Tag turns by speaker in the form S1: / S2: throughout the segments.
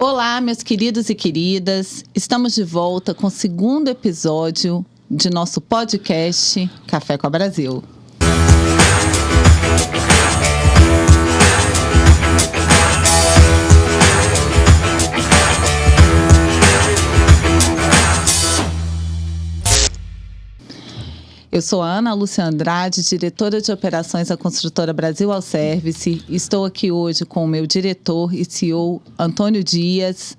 S1: Olá, meus queridos e queridas. Estamos de volta com o segundo episódio de nosso podcast Café com a Brasil. Eu sou a Ana Lúcia Andrade, diretora de operações da construtora Brasil All Service. Estou aqui hoje com o meu diretor e CEO, Antônio Dias,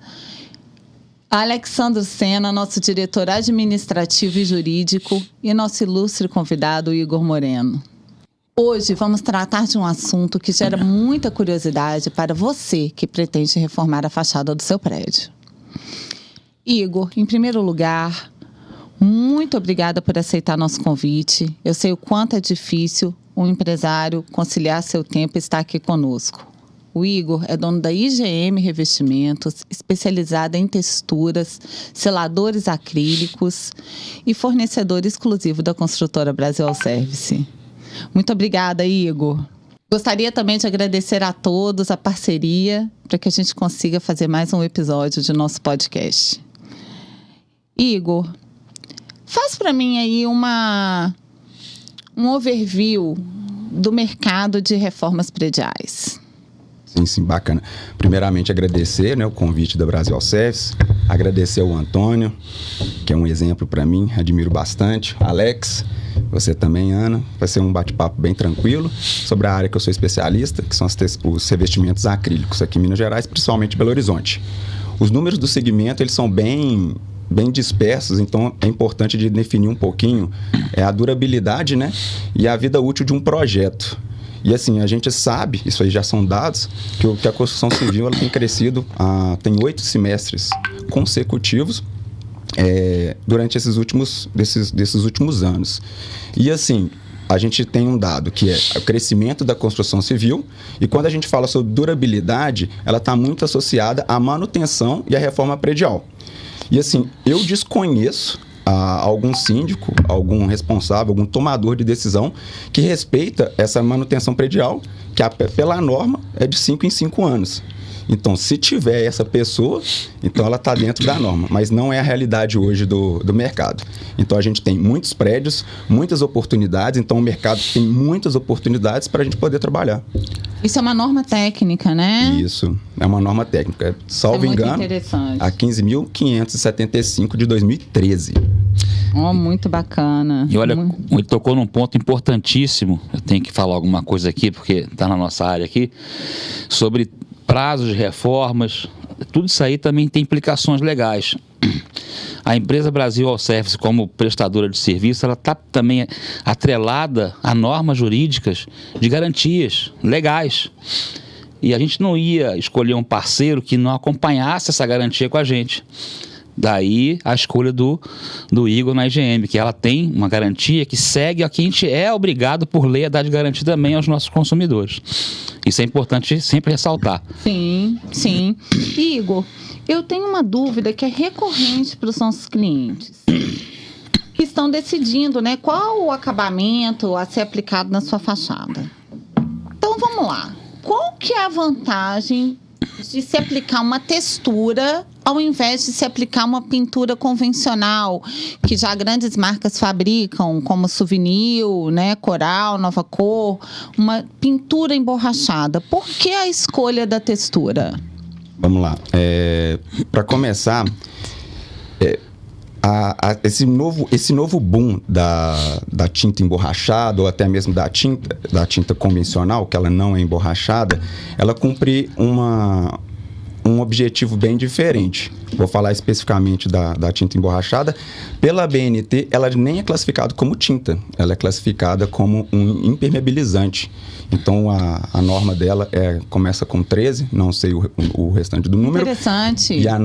S1: Alexandre Sena, nosso diretor administrativo e jurídico, e nosso ilustre convidado, Igor Moreno. Hoje vamos tratar de um assunto que gera muita curiosidade para você que pretende reformar a fachada do seu prédio. Igor, em primeiro lugar, muito obrigada por aceitar nosso convite. Eu sei o quanto é difícil um empresário conciliar seu tempo e estar aqui conosco. O Igor é dono da IGM Revestimentos, especializada em texturas, seladores acrílicos e fornecedor exclusivo da construtora Brasil All Service. Muito obrigada, Igor. Gostaria também de agradecer a todos a parceria para que a gente consiga fazer mais um episódio de nosso podcast. Igor, faz para mim aí um overview do mercado de reformas prediais.
S2: Sim, bacana. Primeiramente, agradecer, o convite da Brasil All Service, agradecer ao Antônio, que é um exemplo para mim, admiro bastante. Alex, você também, Ana. Vai ser um bate-papo bem tranquilo sobre a área que eu sou especialista, que são os revestimentos acrílicos aqui em Minas Gerais, principalmente Belo Horizonte. Os números do segmento, eles são bem dispersos, então é importante de definir um pouquinho a durabilidade, e a vida útil de um projeto. E assim, a gente sabe, isso aí já são dados, que a construção civil ela tem crescido, tem 8 semestres consecutivos durante esses últimos anos. E assim, a gente tem um dado que é o crescimento da construção civil, e quando a gente fala sobre durabilidade, ela está muito associada à manutenção e à reforma predial. E assim, eu desconheço algum síndico, algum responsável, algum tomador de decisão que respeita essa manutenção predial, que pela norma é de 5 em 5 anos. Então, se tiver essa pessoa, então ela está dentro da norma, mas não é a realidade hoje do mercado. Então, a gente tem muitos prédios, muitas oportunidades, então o mercado tem muitas oportunidades para a gente poder trabalhar.
S1: Isso é uma norma técnica, né?
S2: Isso, é uma norma técnica. Salvo engano, a 15.575 de 2013.
S1: Muito bacana.
S3: E olha, ele tocou num ponto importantíssimo, eu tenho que falar alguma coisa aqui, porque está na nossa área aqui, sobre prazos de reformas, tudo isso aí também tem implicações legais. A empresa Brasil All Service, como prestadora de serviço, ela está também atrelada a normas jurídicas de garantias legais. E a gente não ia escolher um parceiro que não acompanhasse essa garantia com a gente. Daí a escolha do Igor na IGM, que ela tem uma garantia que segue a que a gente é obrigado por lei a dar de garantia também aos nossos consumidores. Isso é importante sempre ressaltar.
S1: Sim. Igor, eu tenho uma dúvida que é recorrente para os nossos clientes, que estão decidindo, qual o acabamento a ser aplicado na sua fachada. Então vamos lá. Qual que é a vantagem de se aplicar uma textura ao invés de se aplicar uma pintura convencional, que já grandes marcas fabricam, como Souvenir, Coral, Nova Cor, uma pintura emborrachada? Por que a escolha da textura?
S2: Vamos lá. Para começar, esse novo boom da tinta emborrachada, ou até mesmo da tinta convencional, que ela não é emborrachada, ela cumpre um objetivo bem diferente. Vou falar especificamente da tinta emborrachada. Pela ABNT, ela nem é classificada como tinta, ela é classificada como um impermeabilizante. Então, a norma dela começa com 13, não sei o restante do número.
S1: Interessante.
S2: E a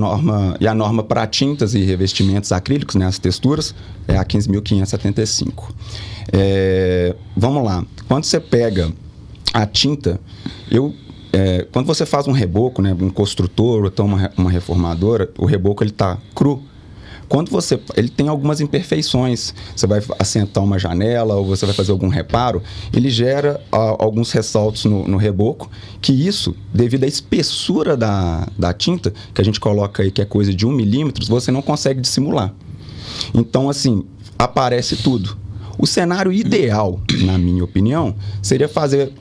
S2: norma para tintas e revestimentos acrílicos, as texturas, é a 15.575. Vamos lá. Quando você pega a tinta, quando você faz um reboco, um construtor ou então uma reformadora, o reboco ele está cru. quando ele tem algumas imperfeições, você vai assentar uma janela ou você vai fazer algum reparo, ele gera alguns ressaltos no reboco, que isso, devido à espessura da tinta, que a gente coloca aí que é coisa de 1 milímetro, você não consegue dissimular. Então, assim, aparece tudo. O cenário ideal, na minha opinião, seria fazer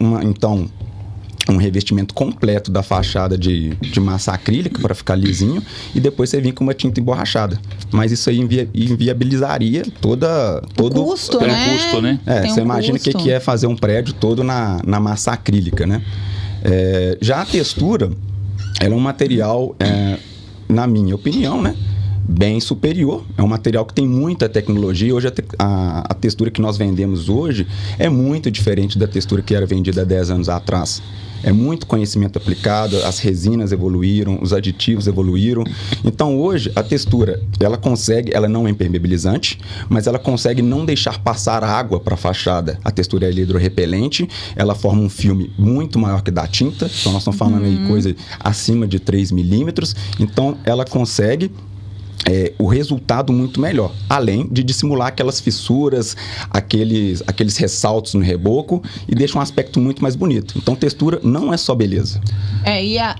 S2: um revestimento completo da fachada de massa acrílica para ficar lisinho e depois você vir com uma tinta emborrachada. Mas isso aí inviabilizaria todo
S1: o custo, né?
S2: Você imagina o que é fazer um prédio todo na massa acrílica, né? Já a textura, ela é um material, na minha opinião, né, bem superior. É um material que tem muita tecnologia. Hoje a textura que nós vendemos hoje é muito diferente da textura que era vendida há 10 anos atrás. É muito conhecimento aplicado, as resinas evoluíram, os aditivos evoluíram. Então, hoje, a textura, ela não é impermeabilizante, mas ela consegue não deixar passar água para a fachada. A textura é hidrorrepelente, ela forma um filme muito maior que da tinta. Então, nós estamos falando aí coisa acima de 3 milímetros. Então, ela consegue o resultado muito melhor, além de dissimular aquelas fissuras, aqueles ressaltos no reboco e deixa um aspecto muito mais bonito. Então, textura não é só beleza.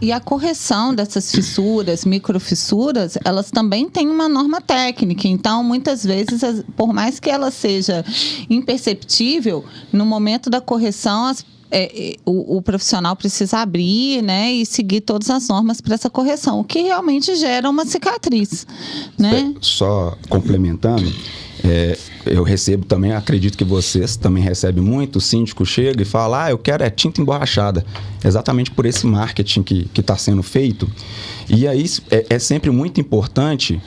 S1: E a correção dessas fissuras, microfissuras, elas também têm uma norma técnica. Então, muitas vezes, por mais que ela seja imperceptível, no momento da correção, o profissional precisa abrir, né, e seguir todas as normas para essa correção, o que realmente gera uma cicatriz, né?
S2: Só complementando, eu recebo também, acredito que vocês também recebem muito, o síndico chega e fala, eu quero tinta emborrachada, exatamente por esse marketing que está sendo feito. E aí é sempre muito importante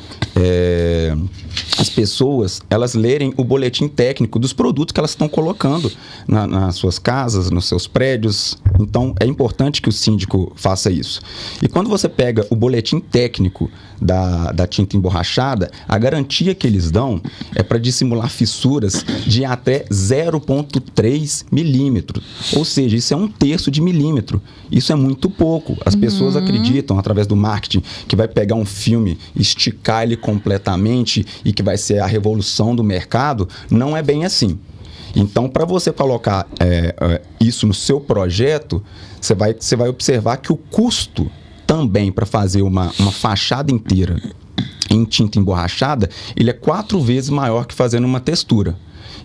S2: as pessoas, elas lerem o boletim técnico dos produtos que elas estão colocando nas suas casas, nos seus prédios. Então, é importante que o síndico faça isso. E quando você pega o boletim técnico da tinta emborrachada, a garantia que eles dão é para dissimular fissuras de até 0,3 milímetro. Ou seja, isso é 1/3 de milímetro. Isso é muito pouco. As pessoas acreditam, através do marketing, que vai pegar um filme, esticar ele completamente e que vai ser a revolução do mercado. Não é bem assim. Então, para você colocar isso no seu projeto, você vai observar que o custo também para fazer uma fachada inteira em tinta emborrachada, ele é 4 vezes maior que fazendo uma textura.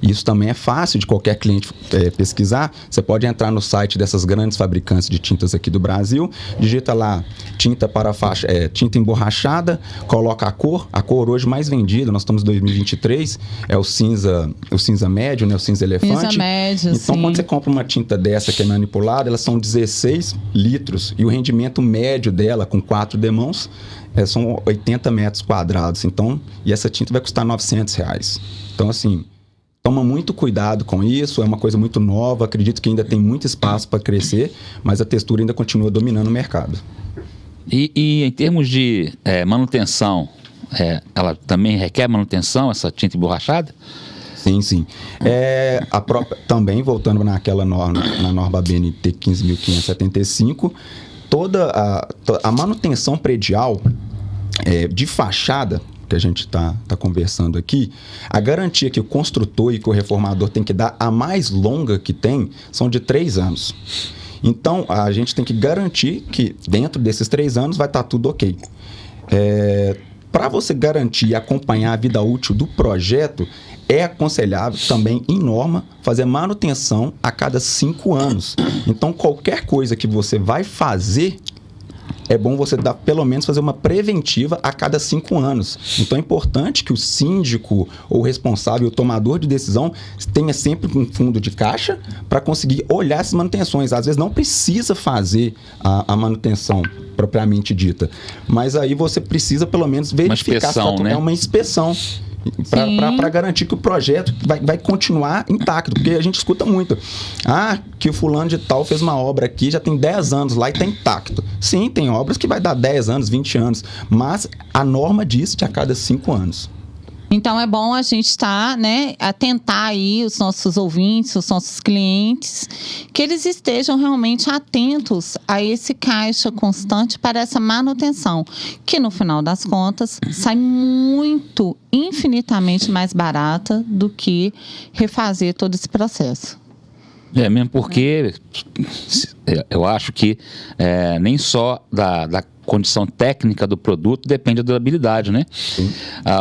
S2: Isso também é fácil de qualquer cliente pesquisar. Você pode entrar no site dessas grandes fabricantes de tintas aqui do Brasil, digita lá tinta para faixa, tinta emborrachada, coloca a cor hoje mais vendida, nós estamos em 2023, é o cinza médio, né, o cinza elefante.
S1: Cinza médio,
S2: então, quando você compra uma tinta dessa que é manipulada, elas são 16 litros e o rendimento médio dela, com 4 demãos, são 80 metros quadrados. Então, e essa tinta vai custar R$900. Então, assim, toma muito cuidado com isso, é uma coisa muito nova, acredito que ainda tem muito espaço para crescer, mas a textura ainda continua dominando o mercado.
S3: E em termos de manutenção, ela também requer manutenção, essa tinta emborrachada?
S2: Sim. Também, voltando naquela norma, na norma BNT 15.575, toda a manutenção predial de fachada, que a gente está conversando aqui, a garantia que o construtor e que o reformador tem que dar, a mais longa que tem, são de 3 anos. Então, a gente tem que garantir que dentro desses 3 anos vai estar tudo ok. Para você garantir e acompanhar a vida útil do projeto, é aconselhável também, em norma, fazer manutenção a cada 5 anos. Então, qualquer coisa que você vai fazer, é bom você pelo menos fazer uma preventiva a cada 5 anos. Então, é importante que o síndico ou o responsável, o tomador de decisão, tenha sempre um fundo de caixa para conseguir olhar essas manutenções. Às vezes, não precisa fazer a manutenção propriamente dita, mas aí você precisa, pelo menos, verificar se é uma inspeção. Para garantir que o projeto vai continuar intacto, porque a gente escuta muito, que o fulano de tal fez uma obra aqui, já tem 10 anos lá e está intacto. Sim, tem obras que vai dar 10 anos, 20 anos, mas a norma diz de a cada 5 anos.
S1: Então é bom a gente estar, né, atentar aí os nossos ouvintes, os nossos clientes, que eles estejam realmente atentos a esse caixa constante para essa manutenção, que no final das contas sai muito, infinitamente mais barata do que refazer todo esse processo.
S3: Mesmo porque eu acho que nem só da condição técnica do produto depende da durabilidade, né?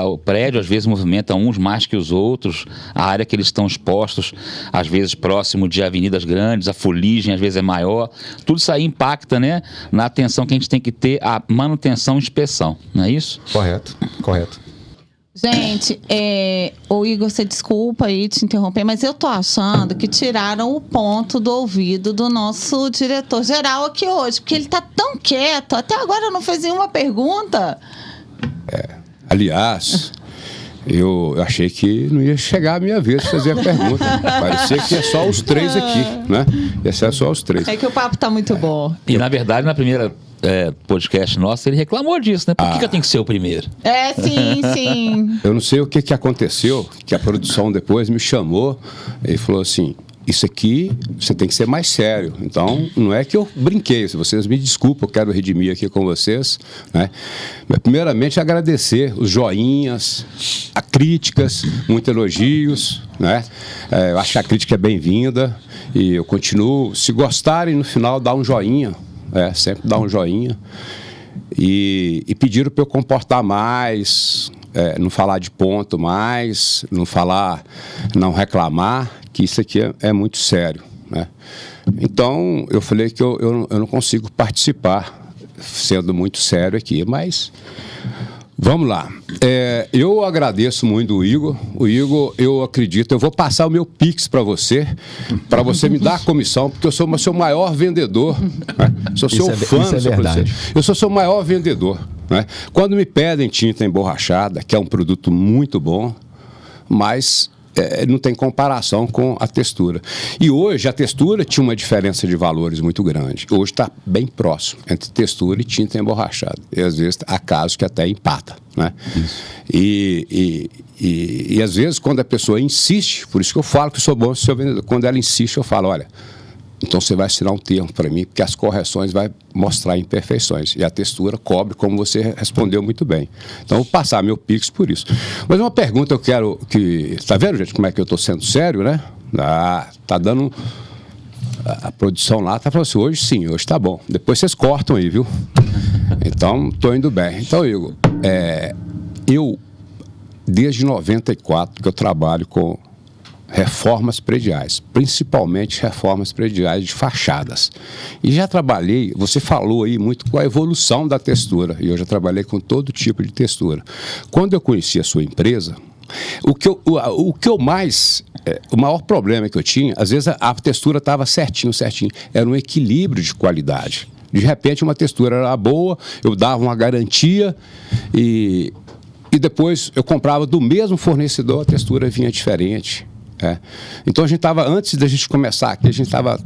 S3: O prédio às vezes movimenta uns mais que os outros, a área que eles estão expostos, às vezes próximo de avenidas grandes, a fuligem às vezes é maior, tudo isso aí impacta, né, na atenção que a gente tem que ter à manutenção e inspeção, não é isso?
S2: Correto.
S1: Gente, ô Igor, você desculpa aí te interromper, mas eu tô achando que tiraram o ponto do ouvido do nosso diretor-geral aqui hoje, porque ele tá tão quieto, até agora não fez nenhuma pergunta.
S4: Aliás, eu achei que não ia chegar a minha vez de fazer a pergunta. Parecia que ia só os três aqui, né? Ia ser só os três.
S1: É que o papo tá muito bom.
S3: E na verdade, na primeira podcast nosso, ele reclamou disso, né? Por que eu tenho que ser o primeiro?
S1: Sim.
S4: Eu não sei o que aconteceu, que a produção depois me chamou e falou assim: isso aqui você tem que ser mais sério. Então, não é que eu brinquei, se vocês me desculpam, eu quero redimir aqui com vocês, né? Mas, primeiramente, agradecer os joinhas, as críticas, muitos elogios, né? Eu acho que a crítica é bem-vinda e eu continuo, se gostarem, no final, dá um joinha. Sempre dá um joinha. E pediram para eu comportar mais, não falar de ponto mais, não reclamar, que isso aqui é muito sério, né? Então, eu falei que eu não consigo participar sendo muito sério aqui, mas vamos lá. Eu agradeço muito o Igor. O Igor, eu acredito, eu vou passar o meu Pix para você me dar a comissão, porque eu sou o seu maior vendedor, né? Sou seu fã,
S2: isso é verdade.
S4: Eu sou seu maior vendedor, né? Quando me pedem tinta emborrachada, que é um produto muito bom, mas não tem comparação com a textura. E hoje a textura tinha uma diferença de valores muito grande. Hoje está bem próximo entre textura e tinta emborrachada. E às vezes há casos que até empata, né? E às vezes quando a pessoa insiste, por isso que eu falo que eu sou bom seu vendedor, quando ela insiste eu falo: olha, então você vai assinar um termo para mim, porque as correções vai mostrar imperfeições. E a textura cobre, como você respondeu muito bem. Então, eu vou passar meu Pix por isso. Mas uma pergunta eu quero que... Tá vendo, gente, como é que eu estou sendo sério, né? Tá dando... A produção lá tá falando assim: hoje sim, hoje tá bom. Depois vocês cortam aí, viu? Então, estou indo bem. Então, Igor, eu, desde 94, que eu trabalho com reformas prediais, principalmente reformas prediais de fachadas. E já trabalhei, você falou aí muito com a evolução da textura, e eu já trabalhei com todo tipo de textura. Quando eu conheci a sua empresa, o maior problema que eu tinha, às vezes a textura estava certinho, era um equilíbrio de qualidade. De repente uma textura era boa, eu dava uma garantia e depois eu comprava do mesmo fornecedor, a textura vinha diferente. Então a gente estava, antes da gente começar aqui, a gente estava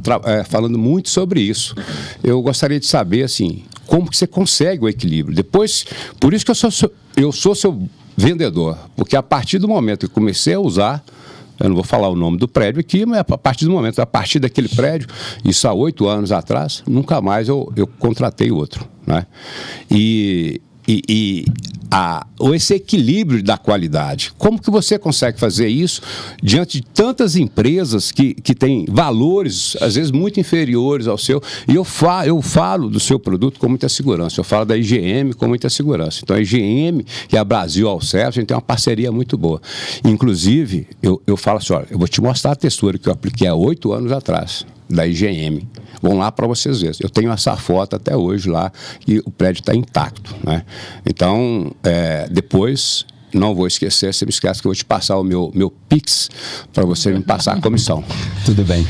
S4: falando muito sobre isso. Eu gostaria de saber assim, como que você consegue o equilíbrio. Depois, por isso que eu sou seu vendedor, porque a partir do momento que eu comecei a usar, eu não vou falar o nome do prédio aqui, mas a partir daquele prédio, isso há 8 anos atrás, nunca mais eu contratei outro, né? Esse equilíbrio da qualidade, como que você consegue fazer isso diante de tantas empresas que têm valores, às vezes, muito inferiores ao seu? E eu falo do seu produto com muita segurança, eu falo da IGM com muita segurança. Então, a IGM e a Brasil Alcef, a gente tem uma parceria muito boa. Inclusive, eu falo assim: olha, eu vou te mostrar a textura que eu apliquei há 8 anos atrás, da IGM. Vão lá para vocês verem. Eu tenho essa foto até hoje lá e o prédio está intacto, né? Então, depois, não vou esquecer, você me esquece que eu vou te passar o meu Pix para você me passar a comissão.
S2: Tudo bem.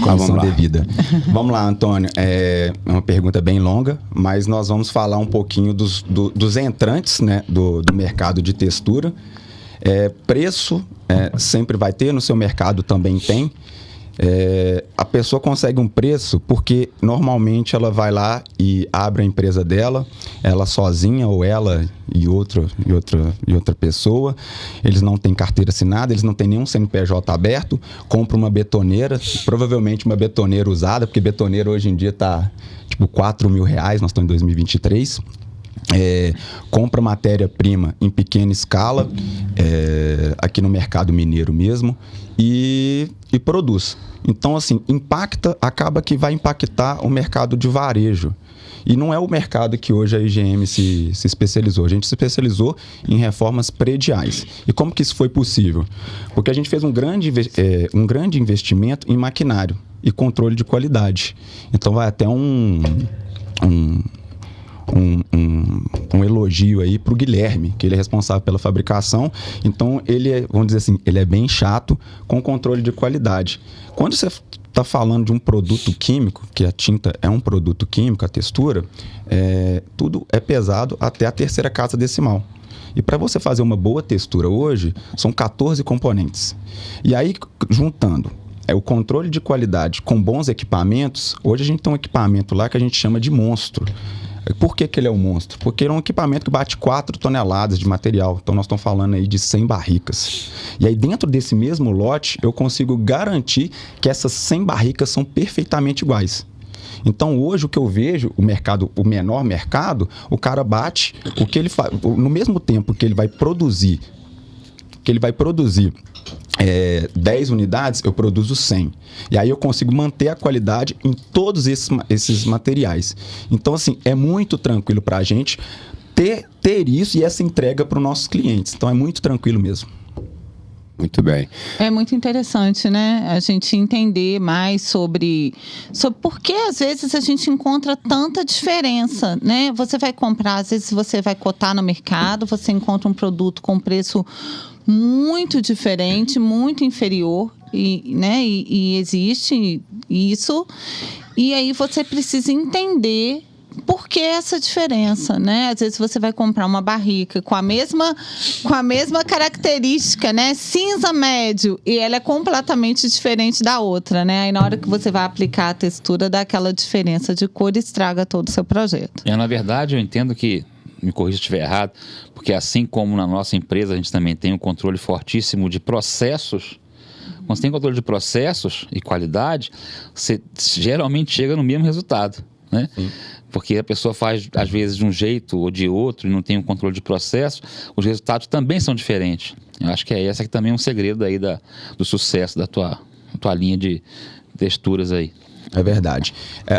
S2: Comissão
S4: vamos
S2: devida. Vamos lá, Antônio. É uma pergunta bem longa, mas nós vamos falar um pouquinho dos entrantes, né, do mercado de textura. Preço sempre vai ter, no seu mercado também tem. A pessoa consegue um preço porque normalmente ela vai lá e abre a empresa dela, ela sozinha ou ela e outra pessoa. Eles não têm carteira assinada, eles não têm nenhum CNPJ aberto, compra uma betoneira, provavelmente uma betoneira usada, porque betoneira hoje em dia está tipo R$4.000, nós estamos em 2023. Compra matéria-prima em pequena escala, aqui no mercado mineiro mesmo, e produz. Então, assim, acaba que vai impactar o mercado de varejo. E não é o mercado que hoje a IGM se especializou. A gente se especializou em reformas prediais. E como que isso foi possível? Porque a gente fez um grande investimento em maquinário e controle de qualidade. Então, vai até um elogio aí para o Guilherme, que ele é responsável pela fabricação. Então, vamos dizer assim, ele é bem chato com controle de qualidade. Quando você está falando de um produto químico, que a tinta é um produto químico, a textura, tudo é pesado até a terceira casa decimal. E para você fazer uma boa textura hoje, são 14 componentes. E aí, juntando o controle de qualidade com bons equipamentos, hoje a gente tem um equipamento lá que a gente chama de monstro. Por que ele é um monstro? Porque ele é um equipamento que bate 4 toneladas de material. Então, nós estamos falando aí de 100 barricas. E aí, dentro desse mesmo lote, eu consigo garantir que essas 100 barricas são perfeitamente iguais. Então, hoje, o que eu vejo, o menor mercado, o cara bate o que ele faz. No mesmo tempo que ele vai produzir 10 unidades, eu produzo 100. E aí eu consigo manter a qualidade em todos esses materiais. Então, assim, é muito tranquilo para a gente ter isso e essa entrega para os nossos clientes. Então, é muito tranquilo mesmo.
S4: Muito bem.
S1: É muito interessante, né? A gente entender mais sobre por que, às vezes, a gente encontra tanta diferença, né? Você vai comprar, às vezes, você vai cotar no mercado, você encontra um produto com preço muito diferente, muito inferior, e existe isso. E aí você precisa entender por que essa diferença, né? Às vezes você vai comprar uma barrica com a mesma característica, né? Cinza médio, e ela é completamente diferente da outra, né? Aí na hora que você vai aplicar a textura, dá aquela diferença de cor e estraga todo o seu projeto.
S3: Na verdade, eu entendo que, me corrija se estiver errado, porque assim como na nossa empresa a gente também tem um controle fortíssimo de processos. Quando você tem controle de processos e qualidade, você geralmente chega no mesmo resultado, né? Sim. Porque a pessoa faz, às vezes, de um jeito ou de outro e não tem um controle de processo, os resultados também são diferentes. Eu acho que esse aqui também é um segredo aí do sucesso da tua linha de texturas aí.
S2: É verdade.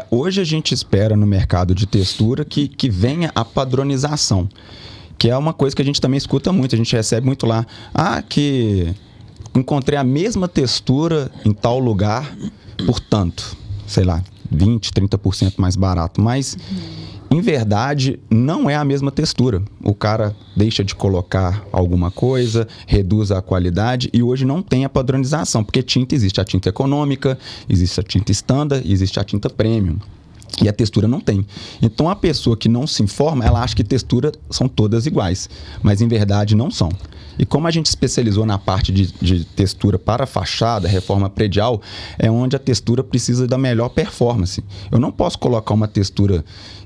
S2: Hoje a gente espera no mercado de textura que venha a padronização, que é uma coisa que a gente também escuta muito, a gente recebe muito lá. Que encontrei a mesma textura em tal lugar por tanto, sei lá, 20%, 30% mais barato, mas em verdade não é a mesma textura. O cara deixa de colocar alguma coisa, reduz a qualidade e hoje não tem a padronização, porque tinta existe a tinta econômica, existe a tinta standard, existe a tinta premium. E a textura não tem. Então, a pessoa que não se informa, ela acha que textura são todas iguais. Mas, em verdade, não são. E como a gente especializou na parte de textura para fachada, reforma predial, é onde a textura precisa da melhor performance. Eu não posso colocar uma textura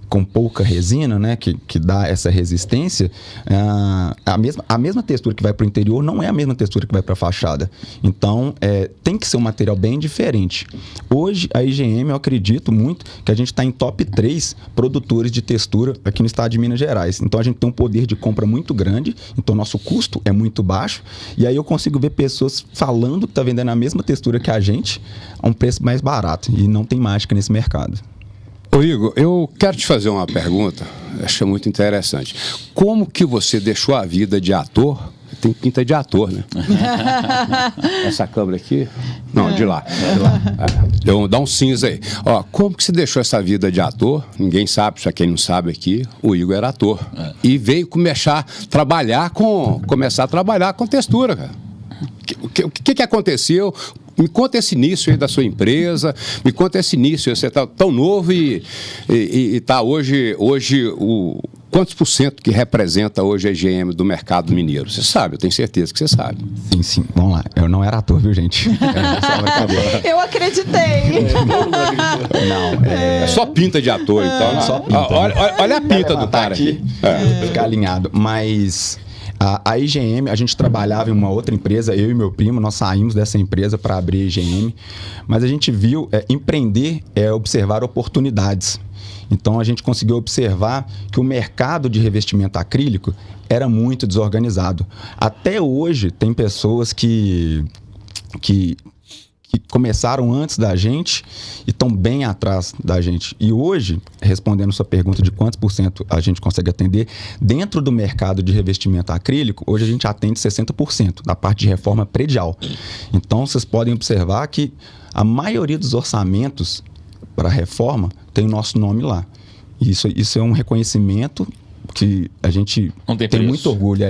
S2: com pouca resina, né, que dá essa resistência. A mesma textura que vai para o interior não é a mesma textura que vai para a fachada. Então, tem que ser um material bem diferente. Hoje, a IGM, eu acredito muito que a gente está em top 3 produtores de textura aqui no estado de Minas Gerais. Então, a gente tem um poder de compra muito grande, então nosso custo é muito baixo. E aí eu consigo ver pessoas falando que está vendendo a mesma textura que a gente a um preço mais barato. E não tem mágica nesse mercado.
S4: Ô Igor, eu quero te fazer uma pergunta, acho muito interessante. Como que você deixou a vida de ator? Tem pinta de ator, né? Essa câmera aqui? Não, de lá. Dá um cinza aí. Como que você deixou essa vida de ator? Ninguém sabe, só quem não sabe aqui, o Igor era ator. E veio começar a trabalhar com textura, cara. O que aconteceu? Me conta esse início aí da sua empresa, me conta esse início, você está tão novo e está hoje quantos por cento que representa hoje a EGM do mercado mineiro? Você sabe, eu tenho certeza que você sabe.
S2: Sim, sim. Vamos lá. Eu não era ator, viu, gente?
S1: Eu acreditei.
S2: Não,
S4: É só pinta de ator, então.
S2: Só pinta.
S4: Olha a pinta do cara aqui.
S2: Ficar alinhado. Mas a IGM, a gente trabalhava em uma outra empresa, eu e meu primo, nós saímos dessa empresa para abrir a IGM, mas a gente viu, empreender é observar oportunidades. Então a gente conseguiu observar que o mercado de revestimento acrílico era muito desorganizado. Até hoje tem pessoas que começaram antes da gente e estão bem atrás da gente. E hoje, respondendo sua pergunta de quantos por cento a gente consegue atender, dentro do mercado de revestimento acrílico, hoje a gente atende 60% da parte de reforma predial. Então, vocês podem observar que a maioria dos orçamentos para reforma tem o nosso nome lá. Isso é um reconhecimento que a gente tem muito orgulho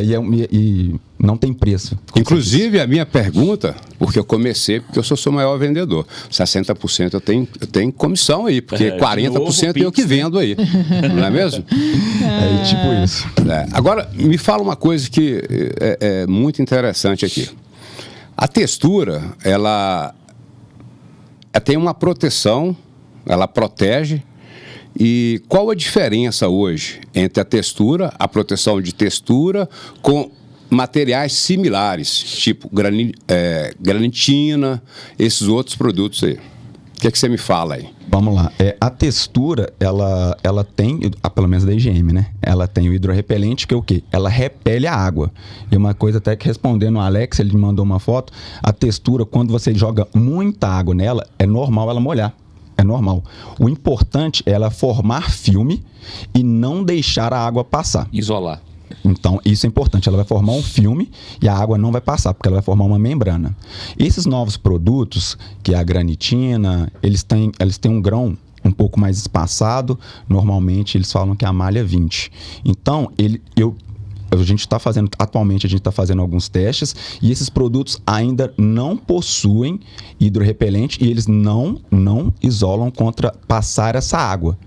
S2: e não tem preço.
S4: Inclusive, a minha pergunta, porque eu comecei, porque eu sou seu maior vendedor, 60% eu tenho comissão aí, porque 40% eu que vendo aí, não é mesmo?
S2: É tipo isso.
S4: Agora, me fala uma coisa que é muito interessante aqui. A textura, ela tem uma proteção, ela protege. E qual a diferença hoje entre a textura, a proteção de textura, com materiais similares, tipo granitina, esses outros produtos aí? O que é que você me fala aí?
S2: Vamos lá. A textura, ela tem, pelo menos da IGM, né? Ela tem o hidrorrepelente, que é o quê? Ela repele a água. E uma coisa até que respondendo ao Alex, ele me mandou uma foto, a textura, quando você joga muita água nela, é normal ela molhar. É normal. O importante é ela formar filme e não deixar a água passar.
S3: Isolar.
S2: Então, isso é importante. Ela vai formar um filme e a água não vai passar, porque ela vai formar uma membrana. Esses novos produtos, que é a granitina, eles têm um grão um pouco mais espaçado. Normalmente, eles falam que é a malha 20. Então, atualmente a gente está fazendo alguns testes e esses produtos ainda não possuem hidrorrepelente e eles não isolam contra passar essa água.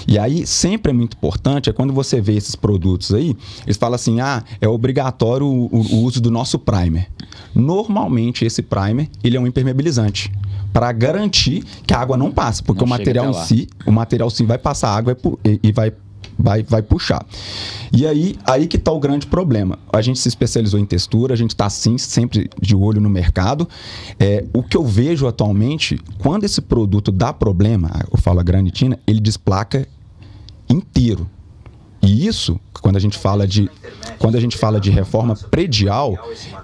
S2: E aí sempre é muito importante, quando você vê esses produtos aí, eles falam assim, é obrigatório o uso do nosso primer. Normalmente esse primer, ele é um impermeabilizante, para garantir que a água não passe, porque o material em si vai passar água e vai puxar. E aí que está o grande problema. A gente se especializou em textura, a gente está sim, sempre de olho no mercado. O que eu vejo atualmente, quando esse produto dá problema, eu falo a granitina, ele desplaca inteiro. E isso, quando a gente fala de reforma predial,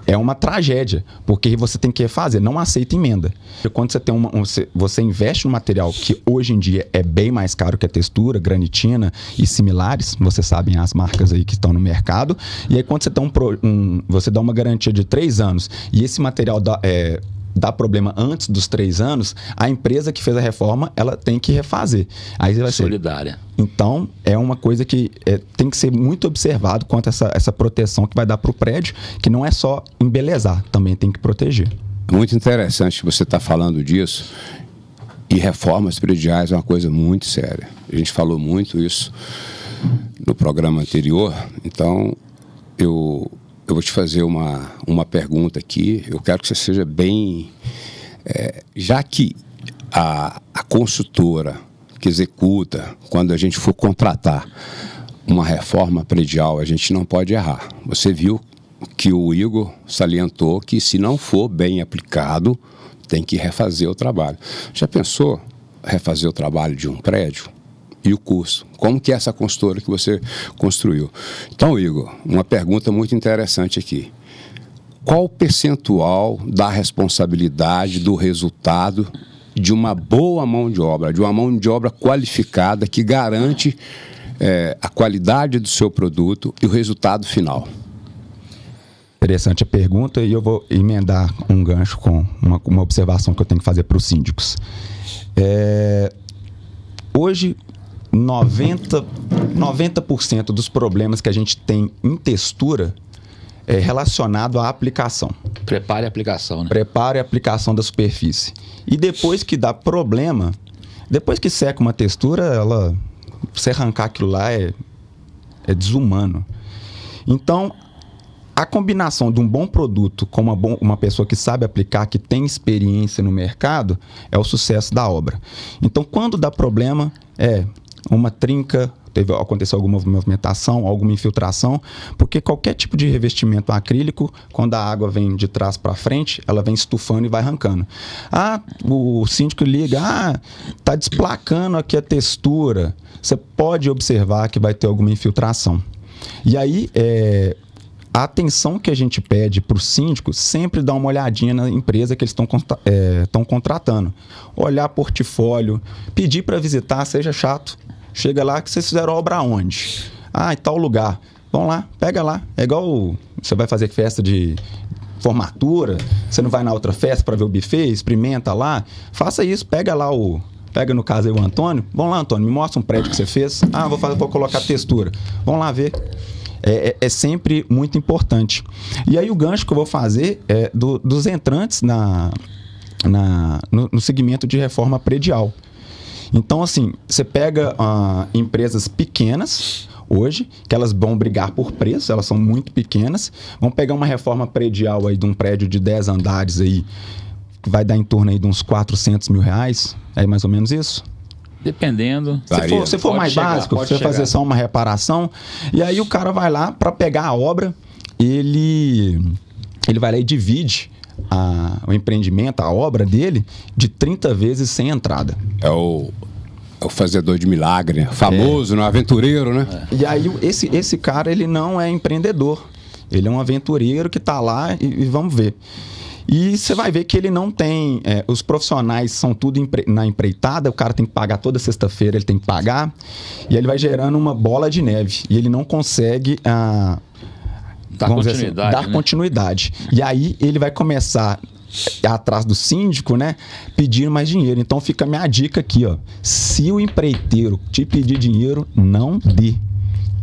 S2: é uma tragédia, porque você tem que refazer, não aceita emenda. Quando você investe no material que hoje em dia é bem mais caro que a textura, granitina e similares, vocês sabem as marcas aí que estão no mercado, e aí quando você dá uma garantia de 3 anos e esse material dá problema antes dos 3 anos, a empresa que fez a reforma, ela tem que refazer. Aí vai ser
S3: solidária.
S2: Então, é uma coisa que tem que ser muito observado quanto a essa proteção que vai dar para o prédio, que não é só embelezar, também tem que proteger.
S4: Muito interessante você estar falando disso. E reformas prediais é uma coisa muito séria. A gente falou muito isso no programa anterior. Então, eu vou te fazer uma pergunta aqui. Eu quero que você seja bem... já que a consultora que executa, quando a gente for contratar uma reforma predial, a gente não pode errar. Você viu que o Igor salientou que, se não for bem aplicado, tem que refazer o trabalho. Já pensou refazer o trabalho de um prédio? E o custo? Como que é essa consultora que você construiu? Então, Igor, uma pergunta muito interessante aqui. Qual o percentual da responsabilidade do resultado de uma boa mão de obra, de uma mão de obra qualificada que garante a qualidade do seu produto e o resultado final?
S2: Interessante a pergunta e eu vou emendar um gancho com uma observação que eu tenho que fazer para os síndicos. Hoje, 90% dos problemas que a gente tem em textura é relacionado à aplicação.
S3: Prepare a aplicação, né?
S2: Prepare a aplicação da superfície. E depois que dá problema, depois que seca uma textura, você arrancar aquilo lá é desumano. Então, a combinação de um bom produto com uma pessoa que sabe aplicar, que tem experiência no mercado, é o sucesso da obra. Então, quando dá problema, uma trinca, aconteceu alguma movimentação, alguma infiltração, porque qualquer tipo de revestimento acrílico, quando a água vem de trás para frente, ela vem estufando e vai arrancando. O síndico liga, tá desplacando aqui a textura. Você pode observar que vai ter alguma infiltração. E aí, a atenção que a gente pede para o síndico, sempre dá uma olhadinha na empresa que eles estão contratando. Olhar portfólio, pedir para visitar, seja chato. Chega lá, que vocês fizeram obra onde? Em tal lugar. Vão lá, pega lá. É igual você vai fazer festa de formatura, você não vai na outra festa para ver o buffet, experimenta lá. Faça isso, pega lá Pega no caso aí o Antônio. Vão lá, Antônio, me mostra um prédio que você fez. Vou colocar textura. Vão lá ver. É sempre muito importante. E aí o gancho que eu vou fazer é dos entrantes no segmento de reforma predial. Então, assim, você pega empresas pequenas hoje, que elas vão brigar por preço, elas são muito pequenas, vão pegar uma reforma predial aí de um prédio de 10 andares aí, que vai dar em torno aí de uns R$400 mil, é mais ou menos isso?
S3: Dependendo.
S2: Se for mais básico, você vai fazer só uma reparação. E aí o cara vai lá para pegar a obra, ele vai lá e divide o empreendimento, a obra dele, de 30 vezes sem entrada.
S4: É o fazedor de milagre, né? Famoso, aventureiro, né?
S2: E aí esse cara, ele não é empreendedor. Ele é um aventureiro que está lá e vamos ver. E você vai ver que ele não tem... os profissionais são tudo na empreitada, o cara tem que pagar toda sexta-feira, ele tem que pagar, e ele vai gerando uma bola de neve. E ele não consegue dar continuidade. E aí ele vai começar atrás do síndico, né, pedir mais dinheiro. Então fica a minha dica aqui, ó. Se o empreiteiro te pedir dinheiro, não dê.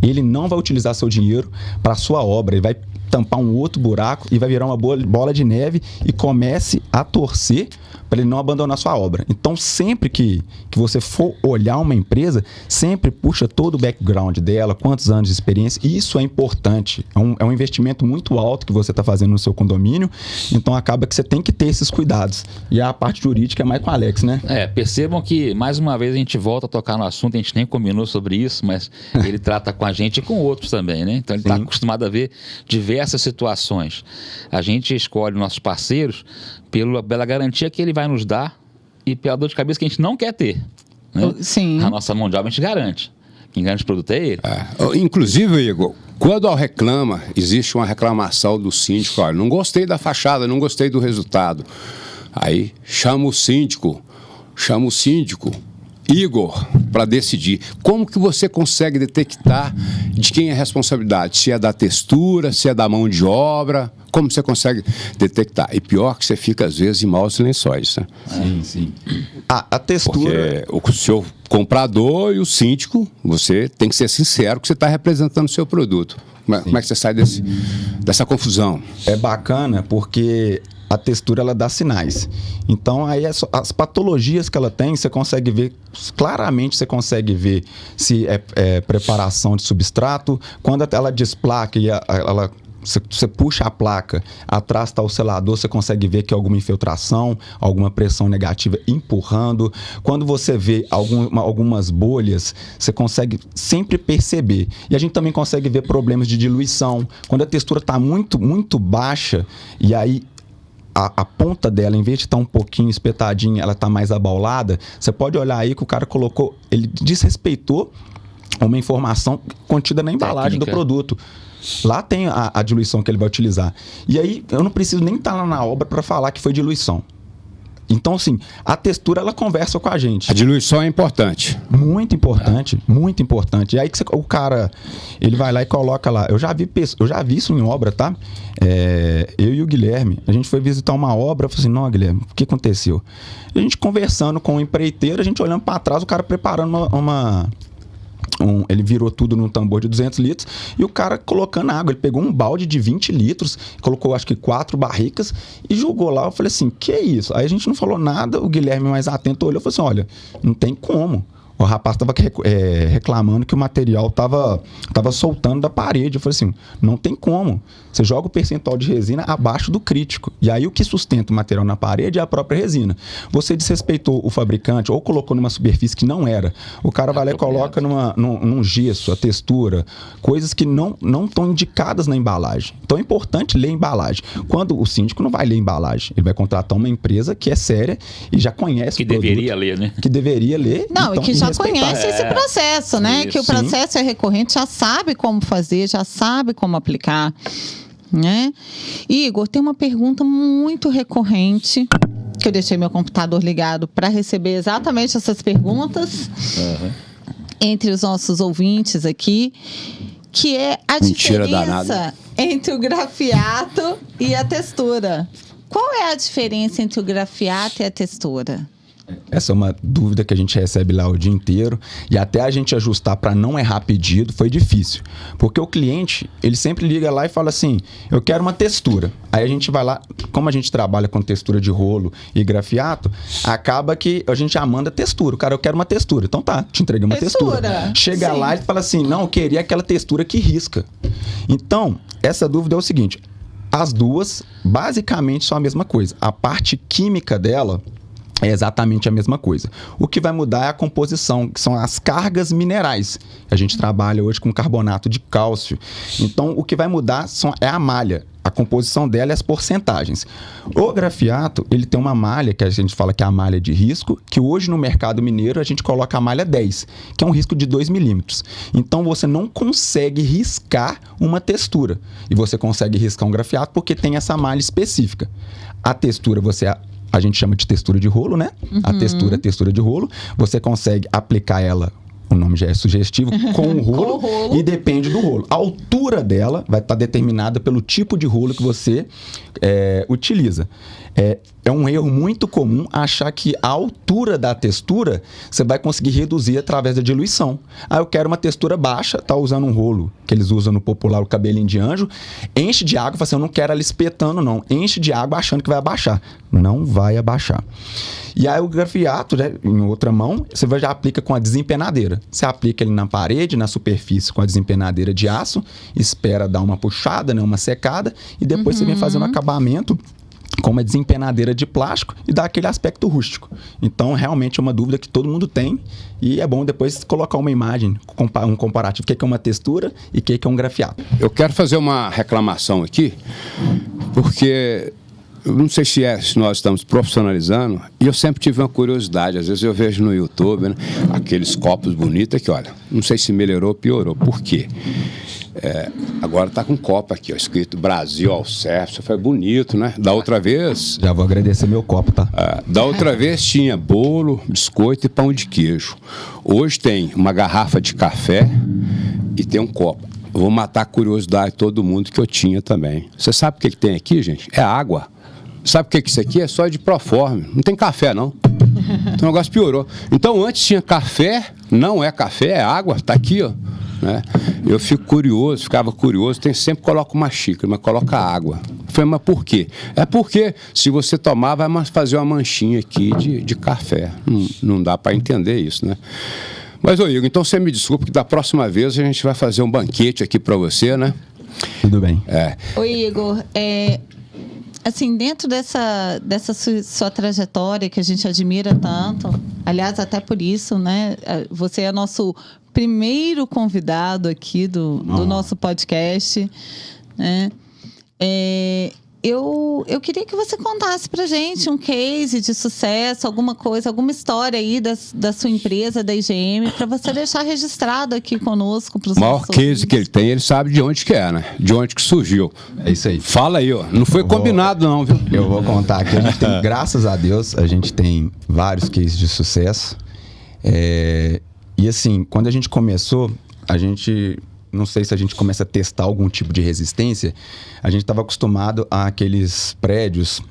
S2: Ele não vai utilizar seu dinheiro para sua obra, ele vai tampar um outro buraco e vai virar uma bola de neve e comece a torcer para ele não abandonar sua obra. Então, sempre que você for olhar uma empresa, sempre puxa todo o background dela, quantos anos de experiência. Isso é importante. É um investimento muito alto que você está fazendo no seu condomínio, então acaba que você tem que ter esses cuidados. E a parte jurídica é mais com o Alex, né?
S3: Percebam que, mais uma vez, a gente volta a tocar no assunto, a gente nem combinou sobre isso, mas ele trata com a gente e com outros também, né? Então, ele está acostumado a ver diversas situações. A gente escolhe nossos parceiros pela garantia que ele vai nos dar e pela dor de cabeça que a gente não quer ter. Né?
S1: Sim.
S3: A nossa mão de obra a gente garante. Quem garante o produto é ele.
S4: Inclusive, Igor, quando reclama, existe uma reclamação do síndico, olha, não gostei da fachada, não gostei do resultado. Aí chama o síndico, Igor, para decidir. Como que você consegue detectar de quem é a responsabilidade? Se é da textura, se é da mão de obra? Como você consegue detectar? E pior que você fica, às vezes, em maus lençóis, né?
S2: Sim. A textura...
S4: Porque o seu comprador e o síndico, você tem que ser sincero que você está representando o seu produto. Como é que você sai dessa confusão?
S2: É bacana porque a textura, ela dá sinais. Então, aí as patologias que ela tem, você consegue ver, claramente você consegue ver se é preparação de substrato. Quando ela desplaca e você puxa a placa, atrás está o selador, você consegue ver que é alguma infiltração, alguma pressão negativa empurrando. Quando você vê algumas bolhas, você consegue sempre perceber. E a gente também consegue ver problemas de diluição. Quando a textura está muito, muito baixa, e aí a ponta dela, em vez de estar um pouquinho espetadinha, ela está mais abaulada, você pode olhar aí que o cara ele desrespeitou uma informação contida na embalagem do produto. Lá tem a diluição que ele vai utilizar. E aí, eu não preciso nem estar lá na obra para falar que foi diluição. Então, assim, a textura, ela conversa com a gente.
S4: A diluição é importante.
S2: Muito importante, muito importante. E aí que o cara, ele vai lá e coloca lá. Eu já vi isso em obra, tá? Eu e o Guilherme, a gente foi visitar uma obra, eu falei assim, não, Guilherme, o que aconteceu? E a gente conversando com o empreiteiro, a gente olhando para trás, o cara preparando ele virou tudo num tambor de 200 litros e o cara colocando água. Ele pegou um balde de 20 litros, colocou acho que 4 barricas e jogou lá. Eu falei assim, que é isso? Aí a gente não falou nada, o Guilherme mais atento olhou e falou assim, olha, não tem como. O rapaz estava reclamando que o material estava soltando da parede. Eu falei assim, não tem como. Você joga o percentual de resina abaixo do crítico. E aí o que sustenta o material na parede é a própria resina. Você desrespeitou o fabricante ou colocou numa superfície que não era. O cara vai lá e coloca num gesso, a textura, coisas que não estão indicadas na embalagem. Então é importante ler a embalagem. Quando o síndico não vai ler a embalagem, ele vai contratar uma empresa que é séria e já conhece o produto. Que deveria ler, né? Que deveria ler.
S1: Não, então, e que já conhece esse processo, né? Isso. Que o processo é recorrente, já sabe como fazer, já sabe como aplicar. Né? Igor, tem uma pergunta muito recorrente que eu deixei meu computador ligado para receber exatamente essas perguntas entre os nossos ouvintes aqui, que é a diferença entre o grafiato e a textura. Qual é a diferença entre o grafiato e a textura?
S2: Essa é uma dúvida que a gente recebe lá o dia inteiro e até a gente ajustar para não errar pedido foi difícil. Porque o cliente, ele sempre liga lá e fala assim, eu quero uma textura. Aí a gente vai lá, como a gente trabalha com textura de rolo e grafiato, acaba que a gente já manda textura. O cara, eu quero uma textura. Então tá, te entreguei uma textura. Chega lá e fala assim, não, eu queria aquela textura que risca. Então, essa dúvida é o seguinte, as duas basicamente são a mesma coisa. A parte química dela é exatamente a mesma coisa. O que vai mudar é a composição, que são as cargas minerais. A gente trabalha hoje com carbonato de cálcio. Então, o que vai mudar é a malha. A composição dela e as porcentagens. O grafiato, ele tem uma malha, que a gente fala que é a malha de risco, que hoje no mercado mineiro a gente coloca a malha 10, que é um risco de 2 milímetros. Então, você não consegue riscar uma textura. E você consegue riscar um grafiato porque tem essa malha específica. A textura, a gente chama de textura de rolo, né? A textura é textura de rolo. Você consegue aplicar ela, o nome já é sugestivo, com o rolo e depende do rolo. A altura dela vai estar determinada pelo tipo de rolo que você utiliza. É um erro muito comum achar que a altura da textura você vai conseguir reduzir através da diluição. Eu quero uma textura baixa, tá usando um rolo que eles usam no popular, o cabelinho de anjo, enche de água, fala assim, eu não quero ela espetando não, enche de água achando que vai abaixar. Não vai abaixar. E aí o grafiato, né, em outra mão, você já aplica com a desempenadeira. Você aplica ele na parede, na superfície com a desempenadeira de aço, espera dar uma puxada, né, uma secada, e depois você vem fazendo acabamento com uma desempenadeira de plástico e dá aquele aspecto rústico. Então, realmente é uma dúvida que todo mundo tem e é bom depois colocar uma imagem, um comparativo, o que é uma textura e o que é um grafiato.
S4: Eu quero fazer uma reclamação aqui, porque eu não sei se nós estamos profissionalizando, e eu sempre tive uma curiosidade, às vezes eu vejo no YouTube, né, aqueles copos bonitos aqui, olha, não sei se melhorou ou piorou. Por quê? Agora está com copo aqui, ó, escrito Brasil ao Certo, isso foi bonito, né? Da outra vez...
S2: Já vou agradecer meu copo, tá?
S4: Da outra vez tinha bolo, biscoito e pão de queijo. Hoje tem uma garrafa de café e tem um copo. Eu vou matar a curiosidade de todo mundo que eu tinha também. Você sabe o que tem aqui, gente? É água. Sabe o que isso aqui é? Só de proforme. Não tem café, não. Então o negócio piorou. Então antes tinha café, não é café, é água, tá aqui, ó. Né? Eu ficava curioso, sempre coloca uma xícara, mas coloca água. Eu falei, mas por quê? É porque se você tomar, vai fazer uma manchinha aqui de café. Não dá para entender isso, né? Mas, ô Igor, então você me desculpa que da próxima vez a gente vai fazer um banquete aqui para você, né?
S2: Tudo bem.
S1: Ô Igor, assim, dentro dessa sua trajetória que a gente admira tanto, aliás, até por isso, né? Você é nosso primeiro convidado aqui do nosso podcast, né? Eu queria que você contasse pra gente um case de sucesso, alguma coisa, alguma história aí da sua empresa, da IGM, para você deixar registrado aqui conosco. O
S4: maior case que ele tem, ele sabe de onde que é, né? De onde que surgiu.
S2: É isso aí.
S4: Fala aí, ó. Não foi combinado não, viu?
S2: Eu vou contar aqui. A gente tem, graças a Deus, a gente tem vários cases de sucesso. E assim, quando a gente começou, não sei se a gente começa a testar algum tipo de resistência, a gente estava acostumado àqueles prédios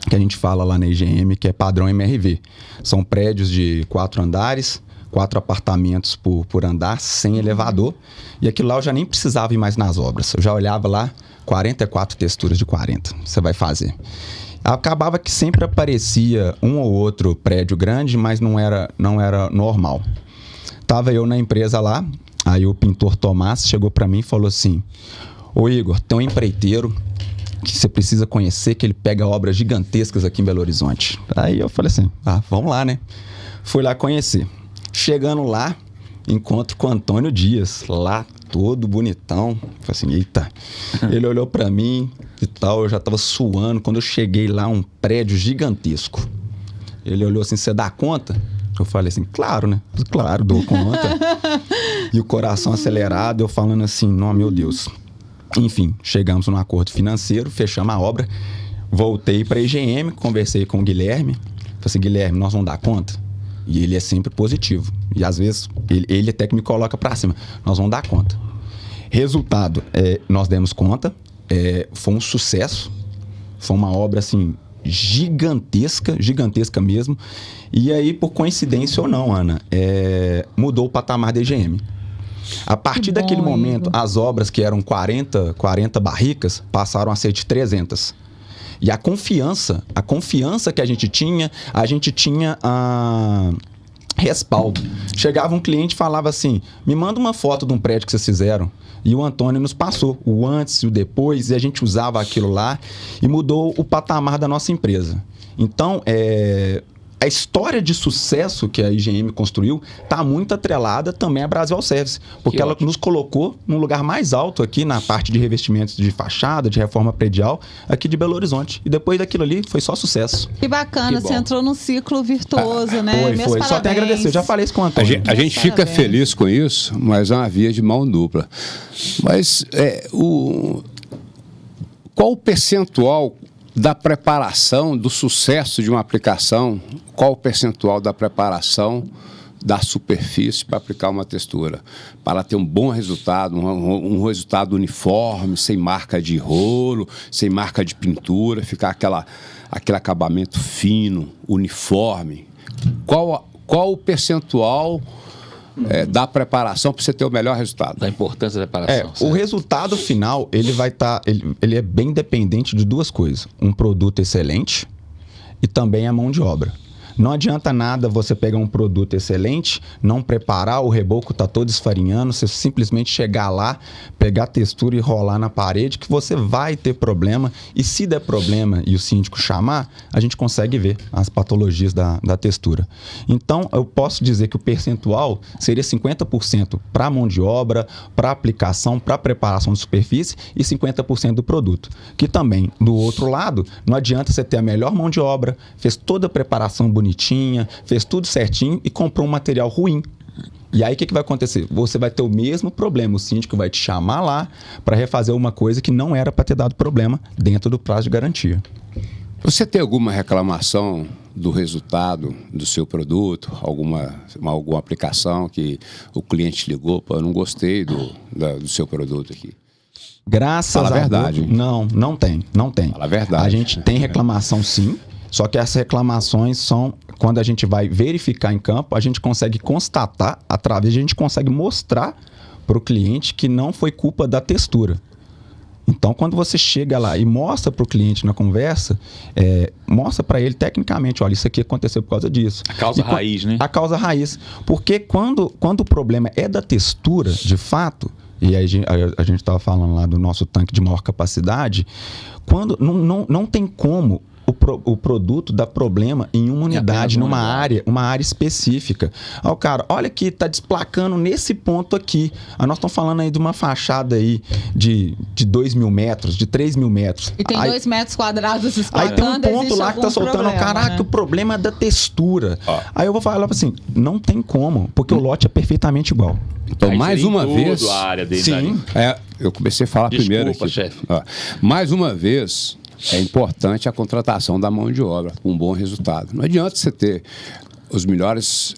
S2: que a gente fala lá na IGM, que é padrão MRV. São prédios de 4 andares, 4 apartamentos por andar, sem elevador. E aquilo lá eu já nem precisava ir mais nas obras. Eu já olhava lá, 44 texturas de 40. Você vai fazer. Acabava que sempre aparecia um ou outro prédio grande, mas não era normal. Tava eu na empresa lá, aí o pintor Tomás chegou para mim e falou assim: ô Igor, tem um empreiteiro que você precisa conhecer, que ele pega obras gigantescas aqui em Belo Horizonte. Aí eu falei assim, vamos lá, né? Fui lá conhecer. Chegando lá, encontro com o Antônio Dias, lá todo bonitão. Falei assim, eita. Ele olhou para mim e tal, eu já tava suando. Quando eu cheguei lá, um prédio gigantesco. Ele olhou assim, você dá conta? Eu falei assim, claro, né? Claro, dou conta. E o coração acelerado, eu falando assim, não, meu Deus. Enfim, chegamos num acordo financeiro, fechamos a obra. Voltei para a IGM, conversei com o Guilherme. Falei assim, Guilherme, nós vamos dar conta? E ele é sempre positivo. E às vezes, ele até que me coloca para cima. Nós vamos dar conta. Resultado, nós demos conta. Foi um sucesso. Foi uma obra, assim, gigantesca mesmo. E aí, por coincidência ou não, Ana, mudou o patamar da IGM. A partir daquele momento, as obras que eram 40 barricas passaram a ser de 300. E a confiança que a gente tinha respaldo. Chegava um cliente e falava assim, me manda uma foto de um prédio que vocês fizeram. E o Antônio nos passou o antes e o depois, e a gente usava aquilo lá e mudou o patamar da nossa empresa. Então, a história de sucesso que a IGM construiu está muito atrelada também à Brasil Service, porque ela nos colocou num lugar mais alto aqui na parte de revestimentos de fachada, de reforma predial, aqui de Belo Horizonte. E depois daquilo ali foi só sucesso.
S1: Que bacana, você entrou num ciclo virtuoso, né?
S2: Foi. Só tem a agradecer, eu já falei isso com o Antônio.
S4: A gente fica feliz com isso, mas é uma via de mão dupla. Mas qual o percentual da preparação, do sucesso de uma aplicação, qual o percentual da preparação da superfície para aplicar uma textura? Para ter um bom resultado, um resultado uniforme, sem marca de rolo, sem marca de pintura, ficar aquele acabamento fino, uniforme. Qual o percentual da preparação para você ter o melhor resultado?
S3: Da importância da preparação.
S2: O resultado final, ele vai estar... ele é bem dependente de duas coisas. Um produto excelente e também a mão de obra. Não adianta nada você pegar um produto excelente, não preparar, o reboco está todo esfarinhando, você simplesmente chegar lá, pegar a textura e rolar na parede, que você vai ter problema. E se der problema e o síndico chamar, a gente consegue ver as patologias da textura. Então, eu posso dizer que o percentual seria 50% para a mão de obra, para aplicação, para preparação de superfície e 50% do produto. Que também, do outro lado, não adianta você ter a melhor mão de obra, fez toda a preparação bonitinha, fez tudo certinho e comprou um material ruim. E aí o que vai acontecer? Você vai ter o mesmo problema. O síndico vai te chamar lá para refazer uma coisa que não era para ter dado problema dentro do prazo de garantia.
S4: Você tem alguma reclamação do resultado do seu produto? Alguma aplicação que o cliente ligou? Pô, eu não gostei do seu produto aqui.
S2: Graças a verdade. Deus, não tem. Fala a verdade. A gente tem reclamação sim. Só que essas reclamações são, quando a gente vai verificar em campo, a gente consegue constatar, a gente consegue mostrar para o cliente que não foi culpa da textura. Então, quando você chega lá e mostra para o cliente na conversa, mostra para ele tecnicamente, olha, isso aqui aconteceu por causa disso.
S3: A causa raiz, né? A
S2: causa raiz. Porque quando o problema é da textura, de fato, e aí a gente estava falando lá do nosso tanque de maior capacidade, quando não tem como o produto dá problema em uma unidade, uma área específica. O cara, olha aqui, tá desplacando nesse ponto aqui. Nós estamos falando aí de uma fachada aí de 2.000 metros, de 3.000 metros.
S1: E tem 2 metros quadrados desplacando.
S2: Aí tem um ponto lá que tá soltando, caraca, né? O problema é da textura. Aí eu vou falar assim, não tem como, porque o lote é perfeitamente igual.
S4: Então, mais uma vez...
S3: a área dele.
S4: Sim, eu comecei a falar primeiro aqui.
S3: Chefe.
S4: Mais uma vez... É importante a contratação da mão de obra com um bom resultado. Não adianta você ter as melhores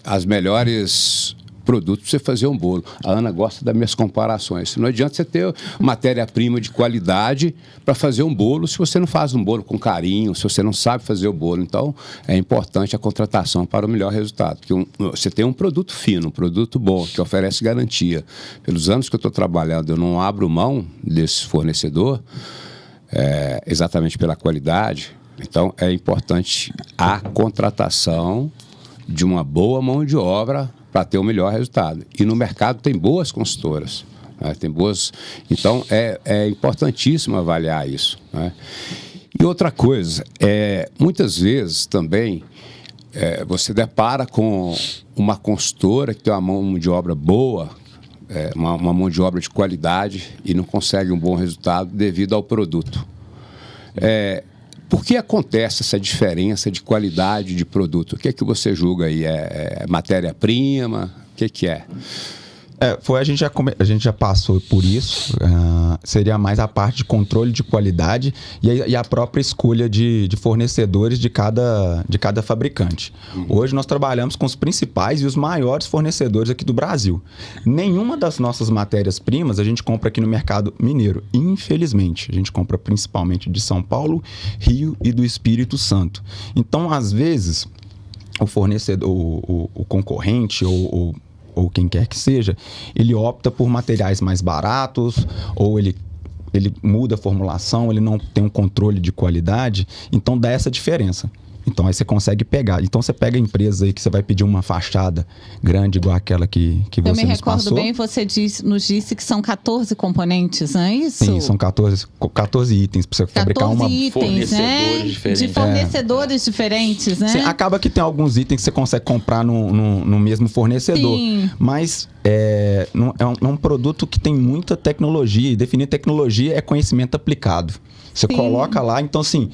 S4: produtos para você fazer um bolo. A Ana gosta das minhas comparações. Não adianta você ter matéria-prima de qualidade para fazer um bolo se você não faz um bolo com carinho, se você não sabe fazer o bolo. Então, é importante a contratação para o melhor resultado. Porque você tem um produto fino, um produto bom, que oferece garantia. Pelos anos que eu estou trabalhando, eu não abro mão desse fornecedor, exatamente pela qualidade. Então, é importante a contratação de uma boa mão de obra para ter o melhor resultado. E no mercado tem boas consultoras. Né? Tem boas... Então, é importantíssimo avaliar isso. Né? E outra coisa, muitas vezes também você depara com uma consultora que tem uma mão de obra boa, uma mão de obra de qualidade e não consegue um bom resultado devido ao produto. Por que acontece essa diferença de qualidade de produto? O que é que você julga aí? É matéria-prima? O que é?
S2: A gente já passou por isso. Seria mais a parte de controle de qualidade e a própria escolha de fornecedores de cada fabricante. Hoje nós trabalhamos com os principais e os maiores fornecedores aqui do Brasil. Nenhuma das nossas matérias-primas a gente compra aqui no mercado mineiro. Infelizmente, a gente compra principalmente de São Paulo, Rio e do Espírito Santo. Então, às vezes, o fornecedor, o concorrente ou quem quer que seja, ele opta por materiais mais baratos, ou ele muda a formulação, ele não tem um controle de qualidade, então dá essa diferença. Então aí você consegue pegar. Então você pega empresas aí que você vai pedir uma fachada grande igual aquela que você nos passou.
S1: Eu me recordo bem, você nos disse que são 14 componentes, não é isso?
S2: Sim, são 14 itens para você fabricar uma...
S1: 14 itens, né? De fornecedores diferentes, né?
S2: Sim, acaba que tem alguns itens que você consegue comprar no mesmo fornecedor. Sim. Mas é um produto que tem muita tecnologia. E definir tecnologia é conhecimento aplicado. Você coloca lá, então assim...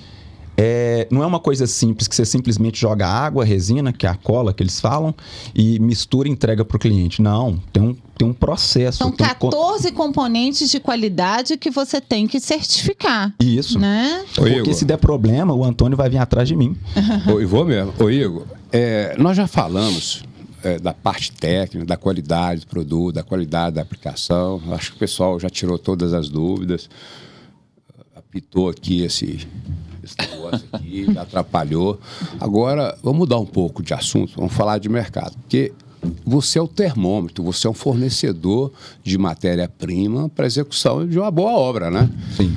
S2: não é uma coisa simples que você simplesmente joga água, resina, que é a cola que eles falam, e mistura e entrega para o cliente. Não, tem um processo.
S1: São 14 componentes de qualidade que você tem que certificar.
S2: Isso.
S1: Né?
S2: Porque se der problema, o Antônio vai vir atrás de mim.
S4: Vou mesmo. Igor, nós já falamos da parte técnica, da qualidade do produto, da qualidade da aplicação. Acho que o pessoal já tirou todas as dúvidas. Apitou aqui esse negócio aqui, já atrapalhou. Agora, vamos mudar um pouco de assunto, vamos falar de mercado. Porque você é o termômetro, você é um fornecedor de matéria-prima para execução de uma boa obra, né?
S2: Sim.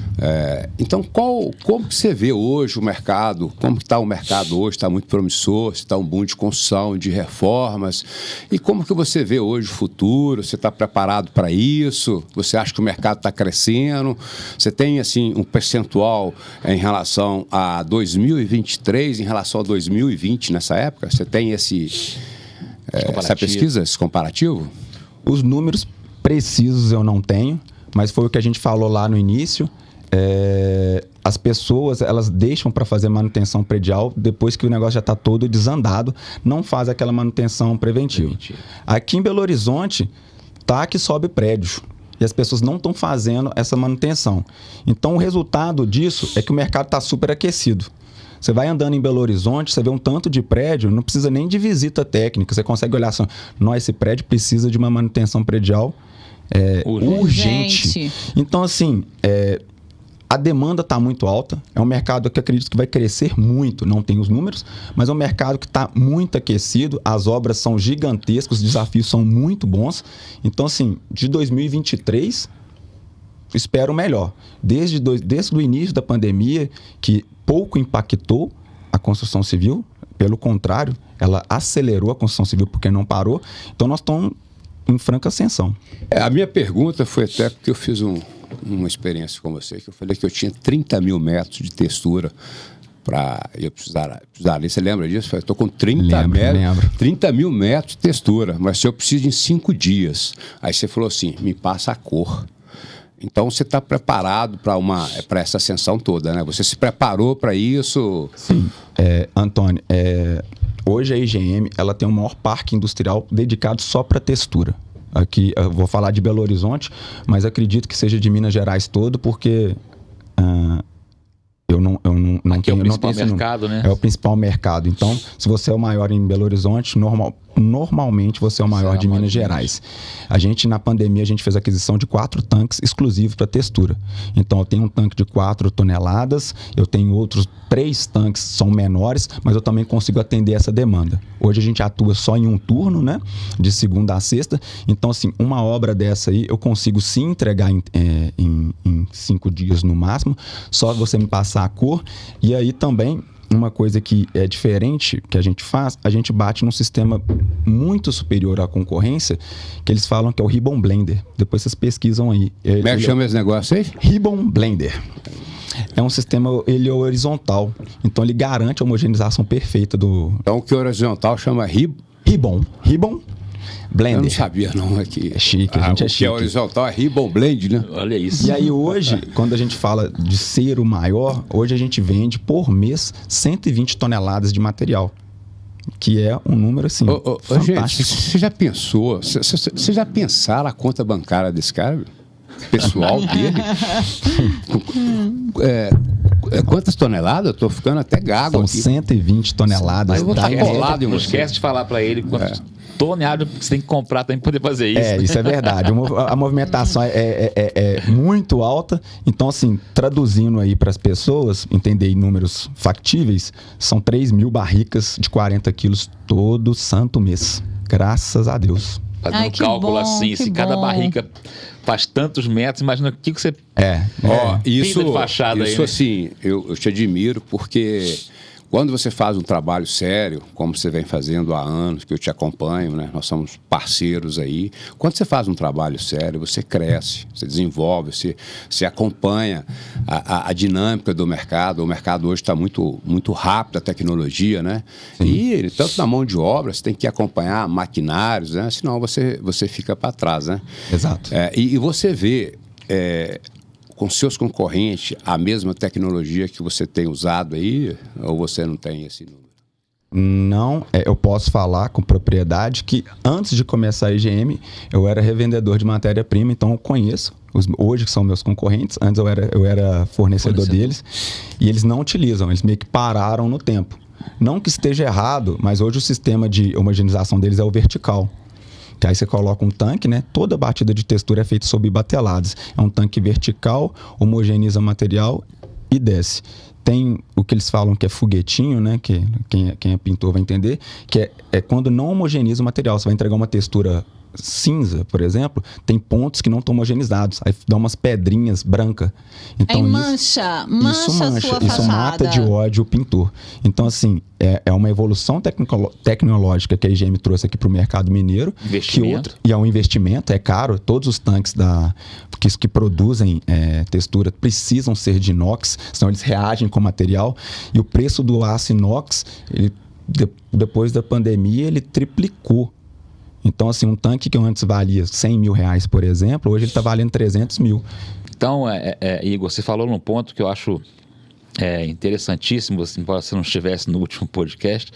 S4: Então, como que você vê hoje o mercado? Como está o mercado hoje? Está muito promissor? Está um boom de construção, de reformas? E como que você vê hoje o futuro? Você está preparado para isso? Você acha que o mercado está crescendo? Você tem, assim, um percentual em relação a 2023, em relação a 2020 nessa época? Você tem essa pesquisa, esse comparativo?
S2: Os números precisos eu não tenho, mas foi o que a gente falou lá no início. As pessoas, elas deixam para fazer manutenção predial depois que o negócio já está todo desandado, não faz aquela manutenção preventiva. Aqui em Belo Horizonte, tá que sobe prédio. E as pessoas não estão fazendo essa manutenção. Então, o resultado disso é que o mercado está superaquecido. Você vai andando em Belo Horizonte, você vê um tanto de prédio, não precisa nem de visita técnica. Você consegue olhar assim, esse prédio precisa de uma manutenção predial urgente. Então, assim, a demanda está muito alta. É um mercado que eu acredito que vai crescer muito. Não tem os números, mas é um mercado que está muito aquecido. As obras são gigantescas, os desafios são muito bons. Então, assim, de 2023... espero o melhor. Desde o início da pandemia, que pouco impactou a construção civil, pelo contrário, ela acelerou a construção civil porque não parou. Então, nós estamos em franca ascensão.
S4: A minha pergunta foi até porque eu fiz uma experiência com você, que eu falei que eu tinha 30 mil metros de textura para eu precisar. Você lembra disso? Eu estou com 30 mil metros de textura, mas se eu preciso em 5 dias. Aí você falou assim, me passa a cor. Então, você está preparado para essa ascensão toda, né? Você se preparou para isso?
S2: Sim. Antônio, hoje a IGM ela tem o maior parque industrial dedicado só para textura. Aqui, eu vou falar de Belo Horizonte, mas acredito que seja de Minas Gerais todo, porque eu não
S3: aqui tenho... é o principal mercado, né?
S2: É o principal mercado. Então, se você é o maior em Belo Horizonte, normalmente você é o maior de Minas Gerais. Na pandemia, a gente fez aquisição de 4 tanques exclusivos para textura. Então, eu tenho um tanque de 4 toneladas, eu tenho outros 3 tanques, são menores, mas eu também consigo atender essa demanda. Hoje a gente atua só em um turno, né? De segunda a sexta. Então, assim, uma obra dessa aí, eu consigo sim entregar em 5 dias no máximo, só você me passar a cor. E aí também, uma coisa que é diferente que a gente faz, a gente bate num sistema muito superior à concorrência, que eles falam que é o Ribbon Blender. Depois vocês pesquisam aí.
S4: Como é que chama esse negócio aí?
S2: Ribbon Blender. É um sistema, ele é horizontal, então ele garante a homogeneização perfeita do...
S4: Então o que é horizontal chama
S2: Ribbon Blender.
S4: Eu não sabia não aqui.
S2: É chique, a gente é chique.
S4: O que é horizontal é Ribbon Blend, né?
S3: Olha isso.
S2: E aí hoje, quando a gente fala de ser o maior, hoje a gente vende por mês 120 toneladas de material. Que é um número assim, fantástico.
S4: Gente, você já pensou, você já pensaram a conta bancária desse cara? Pessoal dele? Quantas toneladas? Eu tô ficando até gago
S2: São
S4: aqui.
S2: 120 toneladas.
S4: Mas eu vou estar colado em
S3: Não
S4: você.
S3: esquece de falar para ele quantas toneladas você tem que comprar para poder fazer isso.
S2: Isso é verdade. A movimentação é muito alta. Então, assim, traduzindo aí para as pessoas entenderem números factíveis, são 3.000 barricas de 40 quilos todo santo mês. Graças a Deus.
S3: Fazendo um cálculo
S1: bom,
S3: assim, se cada barrica faz tantos metros, imagina o que você
S4: Isso,
S3: de fachada
S4: isso
S3: aí, né?
S4: assim, eu te admiro porque quando você faz um trabalho sério, como você vem fazendo há anos, que eu te acompanho, né? Nós somos parceiros aí. Quando você faz um trabalho sério, você cresce, você desenvolve, você acompanha a dinâmica do mercado. O mercado hoje está muito, muito rápido, a tecnologia, né? Sim. E tanto na mão de obra, você tem que acompanhar maquinários, né? Senão você fica para trás, né?
S2: Exato.
S4: E você vê... com seus concorrentes, a mesma tecnologia que você tem usado aí, ou você não tem esse número?
S2: Não, eu posso falar com propriedade que antes de começar a IGM, eu era revendedor de matéria-prima, então eu conheço, hoje que são meus concorrentes, antes eu era fornecedor deles, e eles não utilizam, eles meio que pararam no tempo. Não que esteja errado, mas hoje o sistema de homogeneização deles é o vertical. Que aí você coloca um tanque, né? Toda a batida de textura é feita sob bateladas. É um tanque vertical, homogeniza o material e desce. Tem o que eles falam que é foguetinho, né? Que quem é pintor vai entender, que é quando não homogeniza o material. Você vai entregar uma textura cinza, por exemplo, tem pontos que não estão homogenizados. Aí dá umas pedrinhas brancas. Então,
S1: aí mancha a sua
S2: isso
S1: fachada.
S2: mata de ódio o pintor. Então, assim, é uma evolução tecnológica que a IGM trouxe aqui para o mercado mineiro.
S3: Investimento.
S2: E é um investimento, é caro. Todos os tanques que produzem textura precisam ser de inox, senão eles reagem com o material. E o preço do aço inox, depois da pandemia, ele triplicou. Então, assim, um tanque que antes valia 100 mil reais, por exemplo, hoje ele está valendo 300 mil.
S3: Então, Igor, você falou num ponto que eu acho interessantíssimo, embora você não estivesse no último podcast,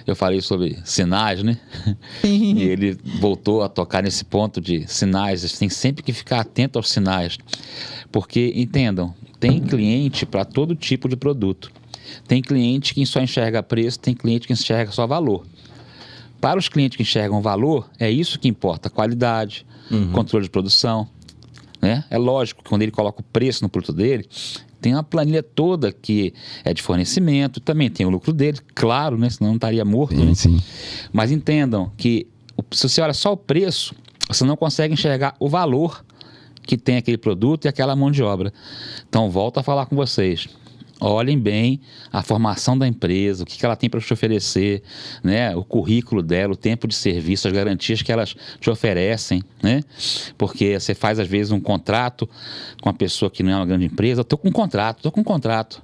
S3: eu falei sobre sinais, né? E ele voltou a tocar nesse ponto de sinais. Você tem sempre que ficar atento aos sinais, porque, entendam, tem cliente para todo tipo de produto. Tem cliente que só enxerga preço, tem cliente que enxerga só valor. Para os clientes que enxergam valor, é isso que importa, qualidade, controle de produção, né? É lógico que quando ele coloca o preço no produto dele, tem uma planilha toda que é de fornecimento, também tem o lucro dele, claro, né? Senão não estaria morto.
S2: Sim,
S3: né?
S2: sim.
S3: Mas entendam que se você olha só o preço, você não consegue enxergar o valor que tem aquele produto e aquela mão de obra. Então, volto a falar com vocês. Olhem bem a formação da empresa, o que ela tem para te oferecer, né? O currículo dela, o tempo de serviço, as garantias que elas te oferecem, né? Porque você faz, às vezes, um contrato com uma pessoa que não é uma grande empresa. Estou com um contrato.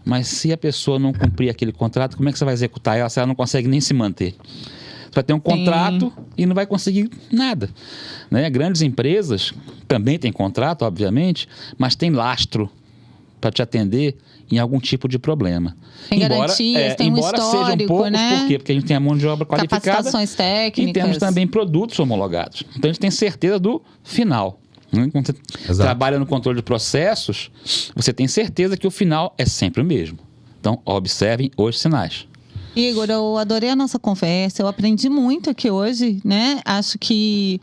S3: Mas se a pessoa não cumprir aquele contrato, como é que você vai executar ela se ela não consegue nem se manter? Você vai ter um contrato e não vai conseguir nada, né? Grandes empresas também têm contrato, obviamente, mas tem lastro para te atender em algum tipo de problema.
S1: Tem garantias, tem um histórico,
S3: sejam poucos,
S1: né?
S3: Por quê? Porque a gente tem a mão de obra qualificada.
S1: Capacitações técnicas.
S3: E temos também produtos homologados. Então a gente tem certeza do final. Quando você trabalha no controle de processos, você tem certeza que o final é sempre o mesmo. Então observem os sinais.
S1: Igor, eu adorei a nossa conversa, eu aprendi muito aqui hoje, né? Acho que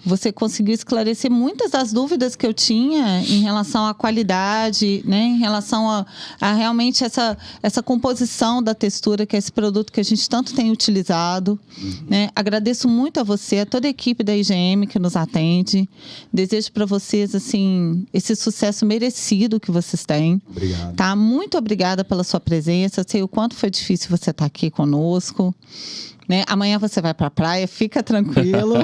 S1: você conseguiu esclarecer muitas das dúvidas que eu tinha em relação à qualidade, né? Em relação a realmente essa composição da textura, que é esse produto que a gente tanto tem utilizado. Né? Agradeço muito a você, a toda a equipe da IGM que nos atende. Desejo para vocês assim, esse sucesso merecido que vocês têm.
S2: Obrigado.
S1: Tá? Muito obrigada pela sua presença. Eu sei o quanto foi difícil você estar aqui conosco. Né? Amanhã você vai para a praia, fica tranquilo.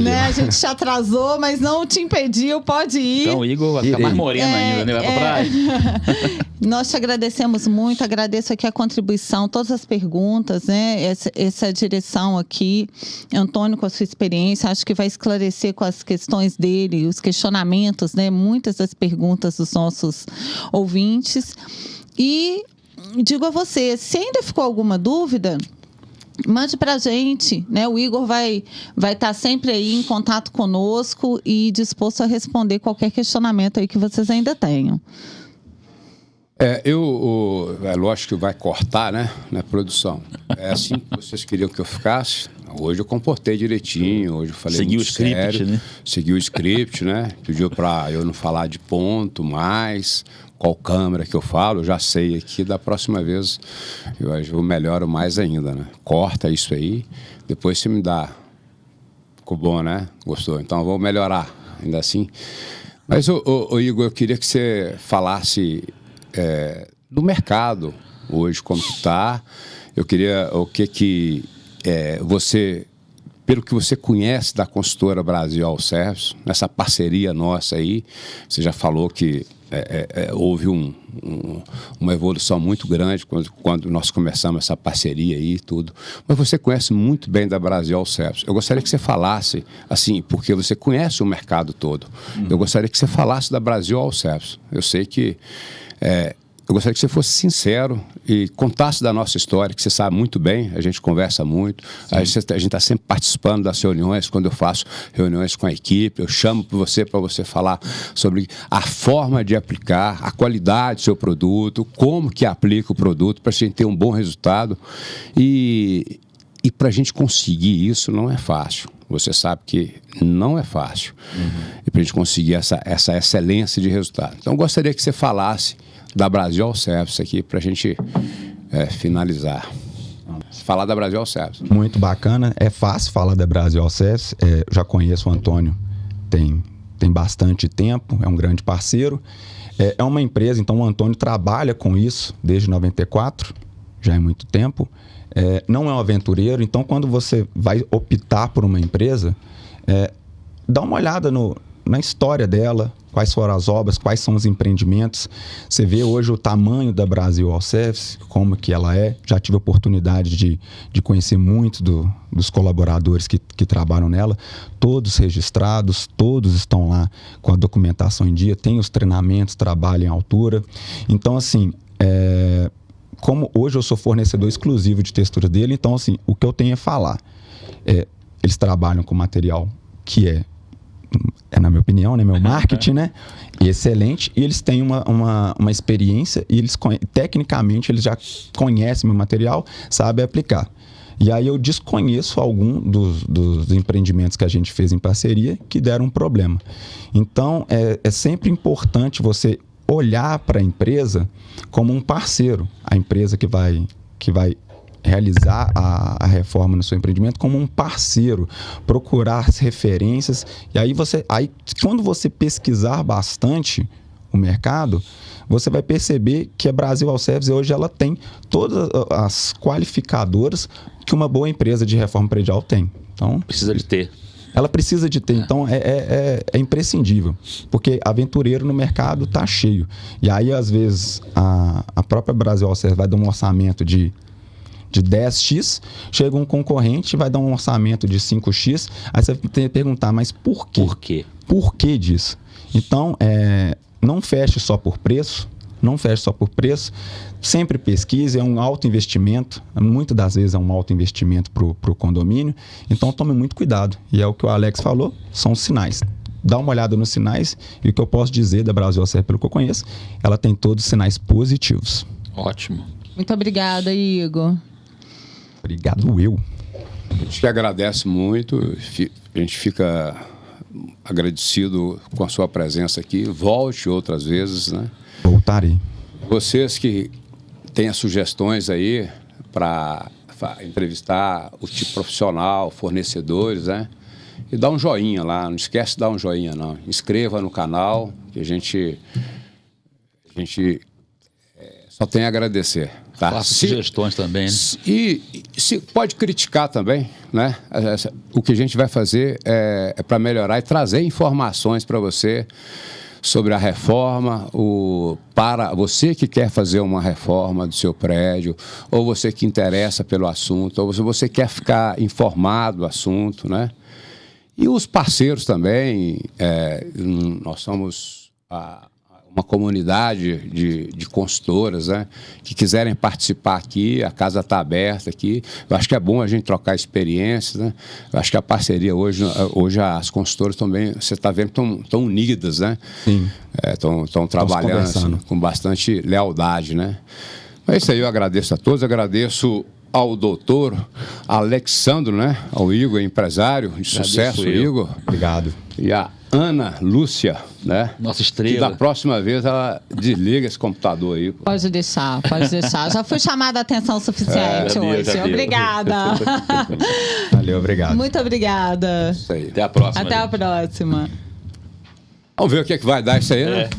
S1: Né? A gente te atrasou, mas não te impediu, pode ir.
S3: Então o Igor vai ficar mais moreno ainda, né? Vai pra praia.
S1: Nós te agradecemos muito, agradeço aqui a contribuição, todas as perguntas, né? Essa direção aqui, Antônio, com a sua experiência, acho que vai esclarecer com as questões dele, os questionamentos, né? Muitas das perguntas dos nossos ouvintes. E digo a você, se ainda ficou alguma dúvida, mande para a gente, né? O Igor vai estar sempre aí em contato conosco e disposto a responder qualquer questionamento aí que vocês ainda tenham.
S4: É lógico que vai cortar, né, na produção. É assim que vocês queriam que eu ficasse. Hoje eu comportei direitinho, hoje eu falei
S3: Segui
S4: muito
S3: o script,
S4: sério.
S3: né?
S4: Segui o script, né? Pediu para eu não falar de ponto mais, qual câmera que eu falo, eu já sei aqui. Da próxima vez eu melhoro mais ainda, né? Corta isso aí, depois você me dá. Ficou bom, né? Gostou? Então eu vou melhorar, ainda assim. Mas, Igor, eu queria que você falasse do mercado hoje, como que está. Eu queria você, pelo que você conhece da consultora Brasil All Service, nessa parceria nossa aí, você já falou que houve uma evolução muito grande quando nós começamos essa parceria aí e tudo. Mas você conhece muito bem da Brasil All Service. Eu gostaria que você falasse, assim, porque você conhece o mercado todo. Eu gostaria que você falasse da Brasil All Service. Eu sei que eu gostaria que você fosse sincero e contasse da nossa história, que você sabe muito bem, a gente conversa muito, a gente está sempre participando das reuniões. Quando eu faço reuniões com a equipe, eu chamo para você falar sobre a forma de aplicar, a qualidade do seu produto, como que aplica o produto para a gente ter um bom resultado. E para a gente conseguir isso não é fácil. Você sabe que não é fácil. E para a gente conseguir essa excelência de resultado. Então, eu gostaria que você falasse da Brasil All Service aqui para a gente finalizar. Falar da Brasil All Service.
S2: Muito bacana. É fácil falar da Brasil All Service. Já conheço o Antônio tem bastante tempo, é um grande parceiro. É uma empresa, então o Antônio trabalha com isso desde 94, já é muito tempo. Não é um aventureiro, então quando você vai optar por uma empresa, dá uma olhada na história dela, quais foram as obras, quais são os empreendimentos. Você vê hoje o tamanho da Brasil All Service, como que ela é. Já tive a oportunidade de conhecer muito dos colaboradores que trabalham nela, todos registrados, todos estão lá com a documentação em dia, tem os treinamentos, trabalham em altura. Então, assim, como hoje eu sou fornecedor exclusivo de textura dele, então, assim, o que eu tenho a falar, eles trabalham com material que na minha opinião, né, meu marketing, né, excelente, e eles têm uma experiência e tecnicamente eles já conhecem meu material, sabem aplicar. E aí eu desconheço algum dos empreendimentos que a gente fez em parceria que deram um problema. Então, é sempre importante você olhar para a empresa como um parceiro, a empresa que vai realizar a reforma no seu empreendimento como um parceiro, procurar as referências. E aí quando você pesquisar bastante o mercado, você vai perceber que a Brasil All Service hoje ela tem todas as qualificadoras que uma boa empresa de reforma predial tem. Então,
S3: precisa de ter.
S2: Ela precisa de ter, então é imprescindível, porque aventureiro no mercado está cheio. E aí, às vezes, a própria Brasil All Service vai dar um orçamento de 10x, chega um concorrente e vai dar um orçamento de 5x, aí você tem que perguntar, mas por quê?
S3: Por quê?
S2: Por que disso? Então, não feche só por preço, sempre pesquise, é um alto investimento, muitas das vezes é um alto investimento para o condomínio, então tome muito cuidado, e é o que o Alex falou, são os sinais. Dá uma olhada nos sinais, e o que eu posso dizer da Brasil All Service, pelo que eu conheço, ela tem todos os sinais positivos.
S3: Ótimo.
S1: Muito obrigada, Igor.
S2: Obrigado, eu.
S4: A gente que agradece muito, a gente fica agradecido com a sua presença aqui. Volte outras vezes, né?
S2: Voltarei.
S4: Vocês que têm as sugestões aí para entrevistar o tipo profissional, fornecedores, né? E dá um joinha lá, não esquece de dar um joinha, não. Inscreva no canal, que a gente só tem a agradecer. Tá?
S3: Faça sugestões também, né?
S4: E se pode criticar também, né? O que a gente vai fazer é para melhorar e trazer informações para você sobre a reforma, para você que quer fazer uma reforma do seu prédio, ou você que interessa pelo assunto, ou você quer ficar informado do assunto, né? E os parceiros também, nós somos uma comunidade de consultoras, né, que quiserem participar aqui, a casa está aberta aqui. Eu acho que é bom a gente trocar experiências, né? Eu acho que a parceria hoje as consultoras também, você está vendo, estão unidas, né?
S2: Sim.
S4: Estão trabalhando assim, com bastante lealdade, né? É isso aí, eu agradeço a todos, agradeço ao doutor Alexandro, né? Ao Igor, empresário de sucesso, Igor.
S2: Obrigado.
S4: E a Ana Lúcia, né?
S3: Nossa estrela.
S4: E da próxima vez ela desliga esse computador aí. Pô.
S1: Pode deixar, pode deixar. Já fui chamada a atenção o suficiente hoje. Obrigada.
S2: Valeu, obrigado.
S1: Muito obrigada.
S4: Isso aí.
S3: Até a próxima.
S1: Até a próxima.
S4: Vamos ver o que vai dar isso aí, né?